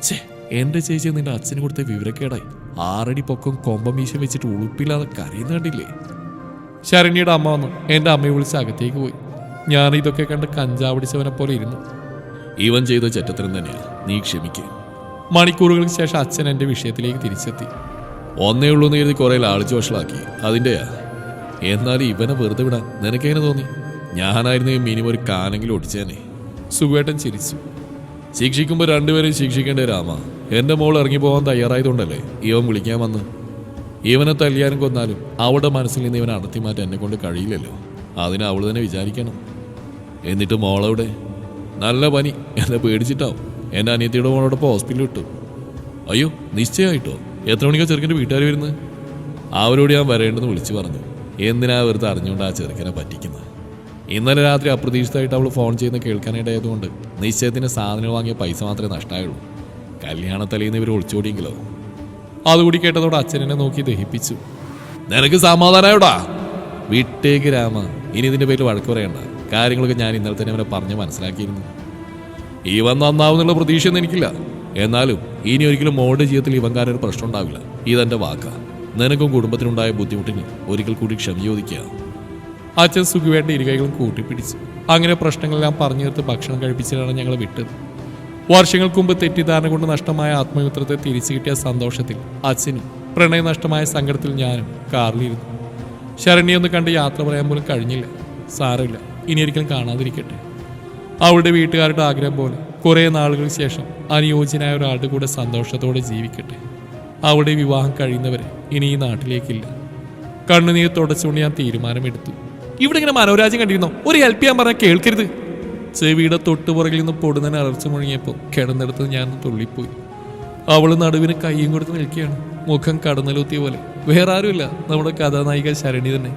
A: ഛേ, എൻ്റെ ചേച്ചി നിന്റെ അച്ഛന് കൊടുത്ത വിവരക്കേടായി. 6 അടി പൊക്കം കൊമ്പം മീശം വെച്ചിട്ട് ഉളുപ്പില്ലാതെ കരയുന്ന കണ്ടില്ലേ? ശരണ്യയുടെ അമ്മ വന്നു എൻ്റെ അമ്മയെ വിളിച്ച് അകത്തേക്ക് പോയി. ഞാൻ ഇതൊക്കെ കണ്ട് കഞ്ചാവടിച്ചവനെ പോലെ ഇരുന്നു.
B: ഇവൻ ചെയ്ത ചെറ്റത്തരം തന്നെയാ, നീ ക്ഷമിക്കേ.
A: മണിക്കൂറുകൾക്ക് ശേഷം അച്ഛൻ എൻ്റെ വിഷയത്തിലേക്ക് തിരിച്ചെത്തി.
B: ഒന്നേ ഉള്ളൂ എന്ന് കരുതി കുറെ ലാളിച്ച് വഷളാക്കി, അതിൻ്റെയാ. എന്നാലും ഇവനെ വെറുതെ വിടാൻ നിനക്കെങ്ങനെ തോന്നി? ഞാനായിരുന്നു മിനിമം ഒരു കാനെങ്കിലും ഒടിച്ചേനെ.
A: സുഖേട്ടൻ ചിരിച്ചു.
B: ശിക്ഷിക്കുമ്പോൾ രണ്ടുപേരെയും ശിക്ഷിക്കേണ്ടേ രാമ. എൻ്റെ മോൾ ഇറങ്ങി പോകാൻ തയ്യാറായതുകൊണ്ടല്ലേ ഇവൻ വിളിക്കാൻ വന്ന്. ഇവനെ തല്ലിയാനും കൊന്നാലും അവളുടെ മനസ്സിൽ നിന്ന് ഇവനെ അടത്തി മാറ്റാൻ എന്നെ കൊണ്ട് കഴിയില്ലല്ലോ. അതിന് അവൾ തന്നെ വിചാരിക്കണം. എന്നിട്ട് മോളവിടെ നല്ല പനി, എന്നെ പേടിച്ചിട്ടാവും. എൻ്റെ അനിയത്തിയുടെ മോളോടൊപ്പം ഹോസ്പിറ്റലിൽ വിട്ടു. അയ്യോ, നിശ്ചയമായിട്ടോ? എത്ര മണിക്കാണ് ചെറുക്കൻ്റെ വീട്ടുകാർ വരുന്നത്? അവരോട് ഞാൻ വരേണ്ടെന്ന് വിളിച്ചു പറഞ്ഞു. എന്തിനാ വെറുതെ അറിഞ്ഞുകൊണ്ട് ആ ചെറുക്കനെ പറ്റിക്കുന്നത്? ഇന്നലെ രാത്രി അപ്രതീക്ഷിതമായിട്ട് അവൾ ഫോൺ ചെയ്യുന്ന കേൾക്കാനായിട്ടായതുകൊണ്ട് നിശ്ചയത്തിന് സാധനങ്ങൾ വാങ്ങിയ പൈസ മാത്രമേ നഷ്ടമായുള്ളൂ. കല്യാണത്തലേന്ന് ഇവർ ഒളിച്ചോടിയെങ്കിലോ?
A: അതുകൂടി കേട്ടതോടെ അച്ഛനെ നോക്കി ദഹിപ്പിച്ചു.
B: നിനക്ക് സമാധാനമായോടാ? വിട്ടേക്ക് രാമ, ഇനി ഇതിൻ്റെ പേരിൽ വഴക്ക് പറയണ്ട. കാര്യങ്ങളൊക്കെ ഞാൻ ഇന്നലെ തന്നെ അവനെ പറഞ്ഞ് മനസ്സിലാക്കിയിരുന്നു. ഇവൻ നന്നാവുന്നുള്ള പ്രതീക്ഷയൊന്നും എനിക്കില്ല. എന്നാലും ഇനി ഒരിക്കലും മോളുടെ ജീവിതത്തിൽ ഇവൻകാരൊരു പ്രശ്നം ഉണ്ടാവില്ല. ഇതെൻ്റെ വാക്കാ. നിനക്കും കുടുംബത്തിനുണ്ടായ ബുദ്ധിമുട്ടിന് ഒരിക്കൽ കൂടി ക്ഷമ ചോദിക്കുക.
A: അച്ഛൻ സുഖുവേട്ട ഇരുകൈകളും കൂട്ടിപ്പിടിച്ചു. അങ്ങനെ പ്രശ്നങ്ങളെല്ലാം പറഞ്ഞു തീർത്ത് ഭക്ഷണം കഴിപ്പിച്ചിട്ടാണ് ഞങ്ങൾ വിട്ടത്. വർഷങ്ങൾക്ക് മുമ്പ് തെറ്റിദ്ധാരണ കൊണ്ട് നഷ്ടമായ ആത്മമിത്രത്തെ തിരിച്ചു കിട്ടിയ സന്തോഷത്തിൽ അച്ഛനും പ്രണയ നഷ്ടമായ സങ്കടത്തിൽ ഞാനും കാറിലിരുന്നു. ശരണ്യൊന്ന് കണ്ട് യാത്ര പറയാൻ പോലും കഴിഞ്ഞില്ല. സാരമില്ല, ഇനി ഒരിക്കലും കാണാതിരിക്കട്ടെ. അവളുടെ വീട്ടുകാരുടെ ആഗ്രഹം പോലെ കുറേ നാളുകൾക്ക് ശേഷം അനുയോജ്യനായ ഒരാളുടെ കൂടെ സന്തോഷത്തോടെ ജീവിക്കട്ടെ. അവളുടെ വിവാഹം കഴിയുന്നവരെ ഇനി ഈ നാട്ടിലേക്കില്ല. കണ്ണുനീർ തുടച്ചുകൊണ്ട് ഞാൻ തീരുമാനമെടുത്തു. ഇവിടെ ഇങ്ങനെ മനോരാജ്യം കണ്ടിരുന്നോ? ഒരു ഹെൽപ്പ് ചെയ്യാൻ പറഞ്ഞാൽ കേൾക്കരുത്. ചെവിയുടെ തൊട്ടുപുറകിൽ നിന്ന് പൊടുന്നതിനെ അലർച്ച മുഴങ്ങിയപ്പോൾ കിടന്നെടുത്ത് ഞാൻ തുള്ളിപ്പോയി. അവൾ നടുവിന് കയ്യും കൊടുത്ത് നിൽക്കുകയാണ്, മുഖം കടന്നലൂത്തിയ പോലെ. വേറെ ആരുമില്ല, നമ്മുടെ കഥാനായിക ശരണി തന്നെ.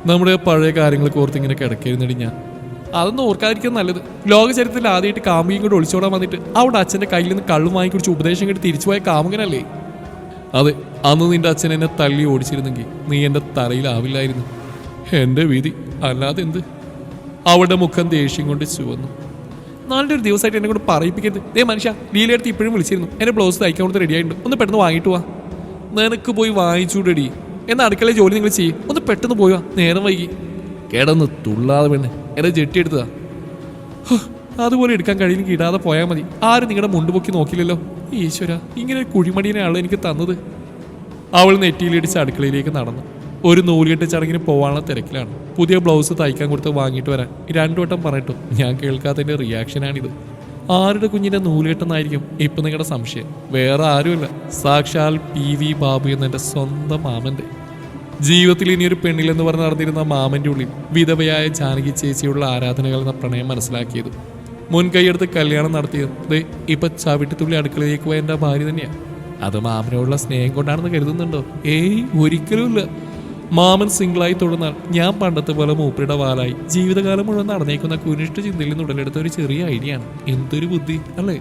A: നമ്മുടെ പഴയ കാര്യങ്ങളൊക്കെ ഓർത്ത് ഇങ്ങനെ കിടക്കരുന്നടി ഞാൻ. അതൊന്നും ഓർക്കാതിരിക്കാൻ നല്ലത്. ലോക ചരിത്രത്തിൽ ആദ്യമായിട്ട് കാമുകയും കൂടെ ഒളിച്ചോടാൻ വന്നിട്ട് അവിടെ അച്ഛൻ്റെ കയ്യിൽ നിന്ന് കള്ളും വാങ്ങിക്കുടിച്ച് ഉപദേശം കേട്ട് തിരിച്ചുപോയ കാമുകനല്ലേ? അതെ, അന്ന് നിന്റെ അച്ഛൻ എന്നെ തള്ളി ഓടിച്ചിരുന്നെങ്കിൽ നീ എൻ്റെ തലയിലാവില്ലായിരുന്നു. എൻ്റെ വിധി, അല്ലാതെ എന്ത്? അവളുടെ മുഖം ദേഷ്യം കൊണ്ട് ചുവന്നു. നാളെ ഒരു ദിവസമായിട്ട് എന്നെ കൊണ്ട് പറയിപ്പിക്കരുത്. ദേ മനുഷ്യ, ലീലയെടുത്ത് ഇപ്പോഴും വിളിച്ചിരുന്നു. എൻ്റെ ബ്ലൗസ് തയ്ക്കാൻ കൊടുത്ത് റെഡി ആയിട്ടുണ്ട്, ഒന്ന് പെട്ടെന്ന് വാങ്ങിയിട്ട് വാ. നിനക്ക് പോയി വാങ്ങിച്ചൂടടി. എന്നാൽ അടുക്കളയിൽ ജോലി നിങ്ങൾ ചെയ്യും, ഒന്ന് പെട്ടെന്ന് പോയി വാ, നേരം വൈകി. കിടന്ന് തുള്ളാതെ പെണ്ണെ, എന്നെ ജെട്ടി എടുത്തതാ. അതുപോലെ എടുക്കാൻ കഴിയില്ലെങ്കിൽ ഇടാതെ പോയാൽ മതി. ആരും നിങ്ങളുടെ മുണ്ടുപൊക്കി നോക്കില്ലല്ലോ. ഈശ്വര, ഇങ്ങനെ ഒരു കുഴിമടിയനെയാണല്ലോ എനിക്ക് തന്നത്. അവൾ നെറ്റിയിലിടിച്ച് അടുക്കളയിലേക്ക് നടന്നു. ഒരു നൂലുകെട്ട് ചടങ്ങിന് പോകാനുള്ള തിരക്കിലാണ്. പുതിയ ബ്ലൗസ് തയ്ക്കാൻ കൊടുത്ത് വാങ്ങിയിട്ട് വരാൻ 2 വട്ടം പറഞ്ഞിട്ടും ഞാൻ കേൾക്കാത്തതിൻ്റെ റിയാക്ഷനാണിത്. ആരുടെ കുഞ്ഞിന്റെ നൂലേട്ടെന്നായിരിക്കും ഇപ്പൊ നിങ്ങളുടെ സംശയം? വേറെ ആരുമല്ല, സാക്ഷാൽ PV ബാബു എന്നെന്റെ സ്വന്തം മാമന്റെ. ജീവിതത്തിൽ ഇനിയൊരു പെണ്ണിലെന്ന് പറഞ്ഞ് നടന്നിരുന്ന മാമന്റെ ഉള്ളിൽ വിധവയായ ജാനകി ചേച്ചിയുള്ള ആരാധനകൾ എന്ന പ്രണയം മനസ്സിലാക്കിയത് മുൻകൈയെടുത്ത് കല്യാണം നടത്തിയത് ഇപ്പൊ ചവിട്ടിത്തുള്ളി അടുക്കളയിലേക്ക് പോയ എന്റെ ഭാര്യ തന്നെയാണ്. അത് മാമനോടുള്ള സ്നേഹം കൊണ്ടാണെന്ന് കരുതുന്നുണ്ടോ? ഏയ്, ഒരിക്കലുമില്ല. മാമൻ സിംഗിളായി തൊടുന്നാൽ ഞാൻ പണ്ടത്തെ പോലെ മൂപ്പരുടെ വാലായി ജീവിതകാലം മുഴുവൻ നടന്നേക്കുന്ന കുനിഷ്ട ചിന്തയിൽ നിന്ന് ഉടലെടുത്ത ഒരു ചെറിയ ഐഡിയ ആണ്. എന്തൊരു ബുദ്ധി അല്ലേ?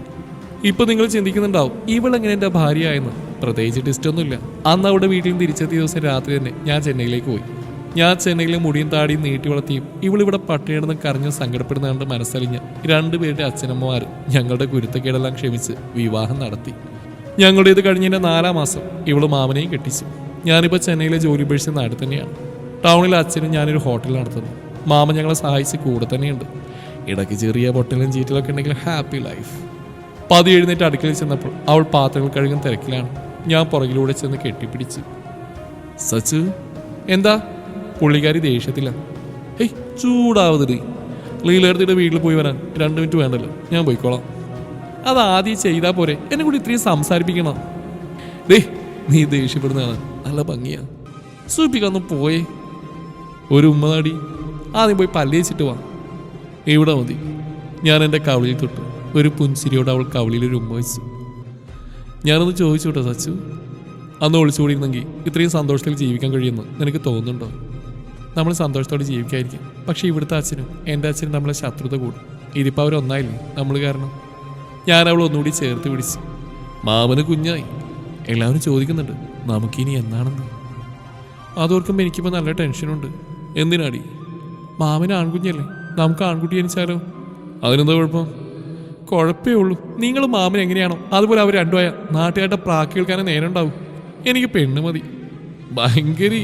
A: ഇപ്പൊ നിങ്ങൾ ചിന്തിക്കുന്നുണ്ടാവും ഇവളെങ്ങനെ എന്റെ ഭാര്യയായെന്ന്. പ്രത്യേകിച്ച് ടിസ്റ്റൊന്നുമില്ല. അന്ന് അവിടെ വീട്ടിൽ നിന്ന് തിരിച്ചെത്തിയ ദിവസം രാത്രി തന്നെ ഞാൻ ചെന്നൈയിലേക്ക് പോയി. ഞാൻ ചെന്നൈയിലെ മുടിയും താടിയും നീട്ടി വളർത്തിയും ഇവളിവിടെ പട്ടിണിയിടുന്ന് കരഞ്ഞ് സങ്കടപ്പെടുന്ന കണ്ട് മനസ്സലിഞ്ഞ് രണ്ടുപേരുടെ അച്ഛനമ്മമാർ ഞങ്ങളുടെ കുരുത്തക്കേടെല്ലാം ക്ഷമിച്ച് വിവാഹം നടത്തി. ഞങ്ങളുടേത് കഴിഞ്ഞതിന്റെ 4-ാം മാസം ഇവള് മാമനെയും കെട്ടിച്ചു. ഞാനിപ്പോൾ ചെന്നൈയിലെ ജോലി ഉപേക്ഷിച്ച നാട് തന്നെയാണ്. ടൗണിൽ അച്ഛനും ഞാനൊരു ഹോട്ടൽ നടത്തുന്നു. മാമൻ ഞങ്ങളെ സഹായിച്ച് കൂടെ തന്നെയുണ്ട്. ഇടയ്ക്ക് ചെറിയ പൊട്ടലും ചീറ്റലൊക്കെ ഉണ്ടെങ്കിൽ ഹാപ്പി ലൈഫ്. പതി എഴുന്നേറ്റ് അടുക്കളയിൽ ചെന്നപ്പോൾ അവൾ പാത്രങ്ങൾ കഴുകാൻ തിരക്കിലാണ്. ഞാൻ പുറകിലൂടെ ചെന്ന് കെട്ടിപ്പിടിച്ചു. സച്ചു, എന്താ? പുള്ളിക്കാരി ദേഷ്യത്തില്ല. ഹേയ്, ചൂടാവതറി. ലീലെടുത്തിട്ട് വീട്ടിൽ പോയി വരാൻ 2 മിനിറ്റ് വേണ്ടല്ലോ, ഞാൻ പോയിക്കോളാം. അത് ആദ്യം ചെയ്താൽ പോരെ, എന്നെ കൂടി ഇത്രയും സംസാരിപ്പിക്കണം. ഡേ, നീ ദേഷ്യപ്പെടുന്നതാണ്, നല്ല ഭംഗിയാ. സൂപ്പിക്കൊന്ന് പോയേ. ഒരു ഉമ്മ നാടി. ആദ്യം പോയി പല്ലേച്ചിട്ട് വാ. ഇവിടെ മതി. ഞാൻ എൻ്റെ കവളിൽ തൊട്ടു. ഒരു പുൻസിരിയോട് അവൾ കവളിലൊരു ഉമ്മ വെച്ചു. ഞാനൊന്ന് ചോദിച്ചു കേട്ടോ സച്ചു, അന്ന് ഒളിച്ചുകൂടിയിരുന്നെങ്കിൽ ഇത്രയും സന്തോഷത്തിൽ ജീവിക്കാൻ കഴിയുമെന്ന് നിനക്ക് തോന്നുന്നുണ്ടോ? നമ്മൾ സന്തോഷത്തോടെ ജീവിക്കായിരിക്കും. പക്ഷേ ഇവിടുത്തെ അച്ഛനും എൻ്റെ അച്ഛനും നമ്മളെ ശത്രുത കൂടും. ഇതിപ്പോൾ അവരൊന്നായില്ലേ നമ്മൾ കാരണം. ഞാൻ അവൾ ഒന്നുകൂടി ചേർത്ത് പിടിച്ചു. മാമന് കുഞ്ഞായി. എല്ലാവരും ചോദിക്കുന്നുണ്ട് നമുക്കിനി എന്നാണെന്ന്. അതോർക്കുമ്പോൾ എനിക്കിപ്പോൾ നല്ല ടെൻഷനുണ്ട്. എന്തിനാടി? മാമന് ആൺകുഞ്ഞല്ലേ, നമുക്ക് ആൺകുട്ടി ജനിച്ചാലോ? അതിനെന്താ കുഴപ്പം? കുഴപ്പമേ ഉള്ളൂ. നിങ്ങൾ മാമൻ എങ്ങനെയാണോ അതുപോലെ അവർ രണ്ടുമായ നാട്ടുകാരുടെ പ്രാക്ക് കേൾക്കാനേ നേരം ഉണ്ടാവും. എനിക്ക് പെണ്ണ് മതി. ഭയങ്കര.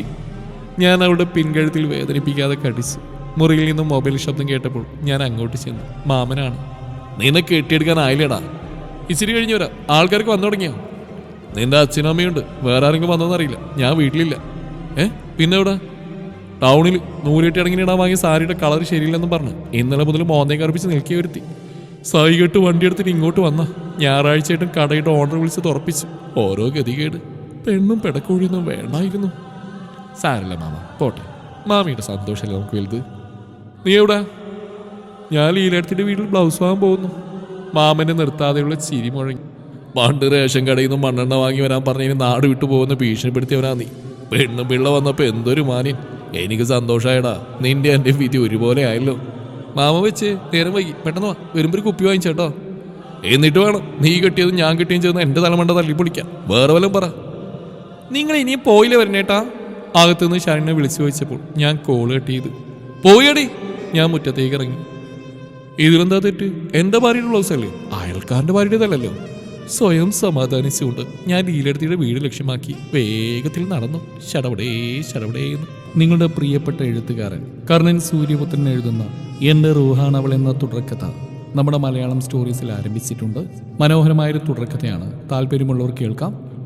A: ഞാൻ അവളുടെ പിൻകഴുത്തിൽ വേദനിപ്പിക്കാതെ കടിച്ചു. മുറിയിൽ നിന്നും മൊബൈൽ ശബ്ദം കേട്ടപ്പോൾ ഞാൻ അങ്ങോട്ട് ചെന്നു. മാമനാണ്. നിന്നെ കെട്ടിയെടുക്കാനായില്ലേടാ. ഇച്ചിരി കഴിഞ്ഞ് വരാം. ആൾക്കാർക്ക് വന്നു തുടങ്ങിയോ? നിന്റെ അച്ഛനും അമ്മയുണ്ട്, വേറെ ആരെങ്കിലും വന്നോന്നറിയില്ല. ഞാൻ വീട്ടിലില്ല. പിന്നെ എവിടെ? ടൗണിൽ നൂലിട്ട് ഇടങ്ങിനിടാൻ വാങ്ങിയ സാരിയുടെ കളർ ശരിയില്ലെന്നും പറഞ്ഞ് ഇന്നലെ മുതൽ മോന്തേ കറുപ്പിച്ച് നിൽക്കി വരുത്തി. സൈകെട്ട് വണ്ടി എടുത്തിട്ട് ഇങ്ങോട്ട് വന്ന. ഞായറാഴ്ചയായിട്ടും കടയുടെ ഓർഡർ വിളിച്ച് തുറപ്പിച്ചു. ഓരോ ഗതികേട്. പെണ്ണും പെടക്കോഴിയൊന്നും വേണ്ടായിരുന്നു. സാരല്ല മാമ, പോട്ടെ. മാമിയുടെ സന്തോഷമല്ലേ നമുക്ക് വലുത്. നീ എവിടാ? ഞാൻ ലീലെടുത്തിട്ട് വീട്ടിൽ ബ്ലൗസ് വാങ്ങാൻ പോകുന്നു. മാമനെ നിർത്താതെയുള്ള ചിരി മുഴങ്ങി. പണ്ട് റേഷൻ കടയിൽ നിന്ന് മണ്ണെണ്ണ വാങ്ങി വരാൻ പറഞ്ഞതിന് നാട് വിട്ടു പോകുന്ന ഭീഷണിപ്പെടുത്തിയവനാ നീ. പെണ്ണും പിള്ള വന്നപ്പോൾ എന്തൊരു മാന്യൻ. എനിക്ക് സന്തോഷമായടാ. നിന്റെ എൻ്റെ വിധി ഒരുപോലെ ആയല്ലോ. മാമ വെച്ച് നേരം വൈകി. പെട്ടെന്ന് വാ, വരുമ്പോൾ ഒരു കുപ്പി വാങ്ങിച്ചേട്ടോ. എന്നിട്ട് വേണം നീ കെട്ടിയതും ഞാൻ കെട്ടിയും ചേർന്ന് എൻ്റെ തലമണ്ട തള്ളിപ്പൊളിക്കാം. വേറെ വല്ലതും പറ. നിങ്ങൾ ഇനിയും പോയില്ലേ വരണേട്ടാ? അകത്തുനിന്ന് ശരണ്യെ വിളിച്ചു ചോദിച്ചപ്പോൾ ഞാൻ കോള് കട്ട് ചെയ്ത് പോയടി. ഞാൻ മുറ്റത്തേക്ക് ഇറങ്ങി. ഇതിലെന്താ തെറ്റ്? എൻ്റെ ഭാര്യയുടെ ബ്ലൗസ് അല്ലേ, അയൽക്കാരൻ്റെ ഭാര്യയുടേതല്ലോ. സ്വയം സമാധാനിച്ചുകൊണ്ട് ഞാൻ ലീലെടുത്തിയുടെ വീട് ലക്ഷ്യമാക്കി വേഗത്തിൽ നടന്നു. ശടപടേ ശടപടേന്ന്. നിങ്ങളുടെ പ്രിയപ്പെട്ട എഴുത്തുകാരൻ കർണൻ സൂര്യപുത്രൻ എഴുതുന്ന എൻ്റെ റൂഹാണവൾ എന്ന തുടർക്കഥ നമ്മുടെ മലയാളം സ്റ്റോറീസിൽ ആരംഭിച്ചിട്ടുണ്ട്. മനോഹരമായൊരു തുടർക്കഥയാണ്. താല്പര്യമുള്ളവർ കേൾക്കാം.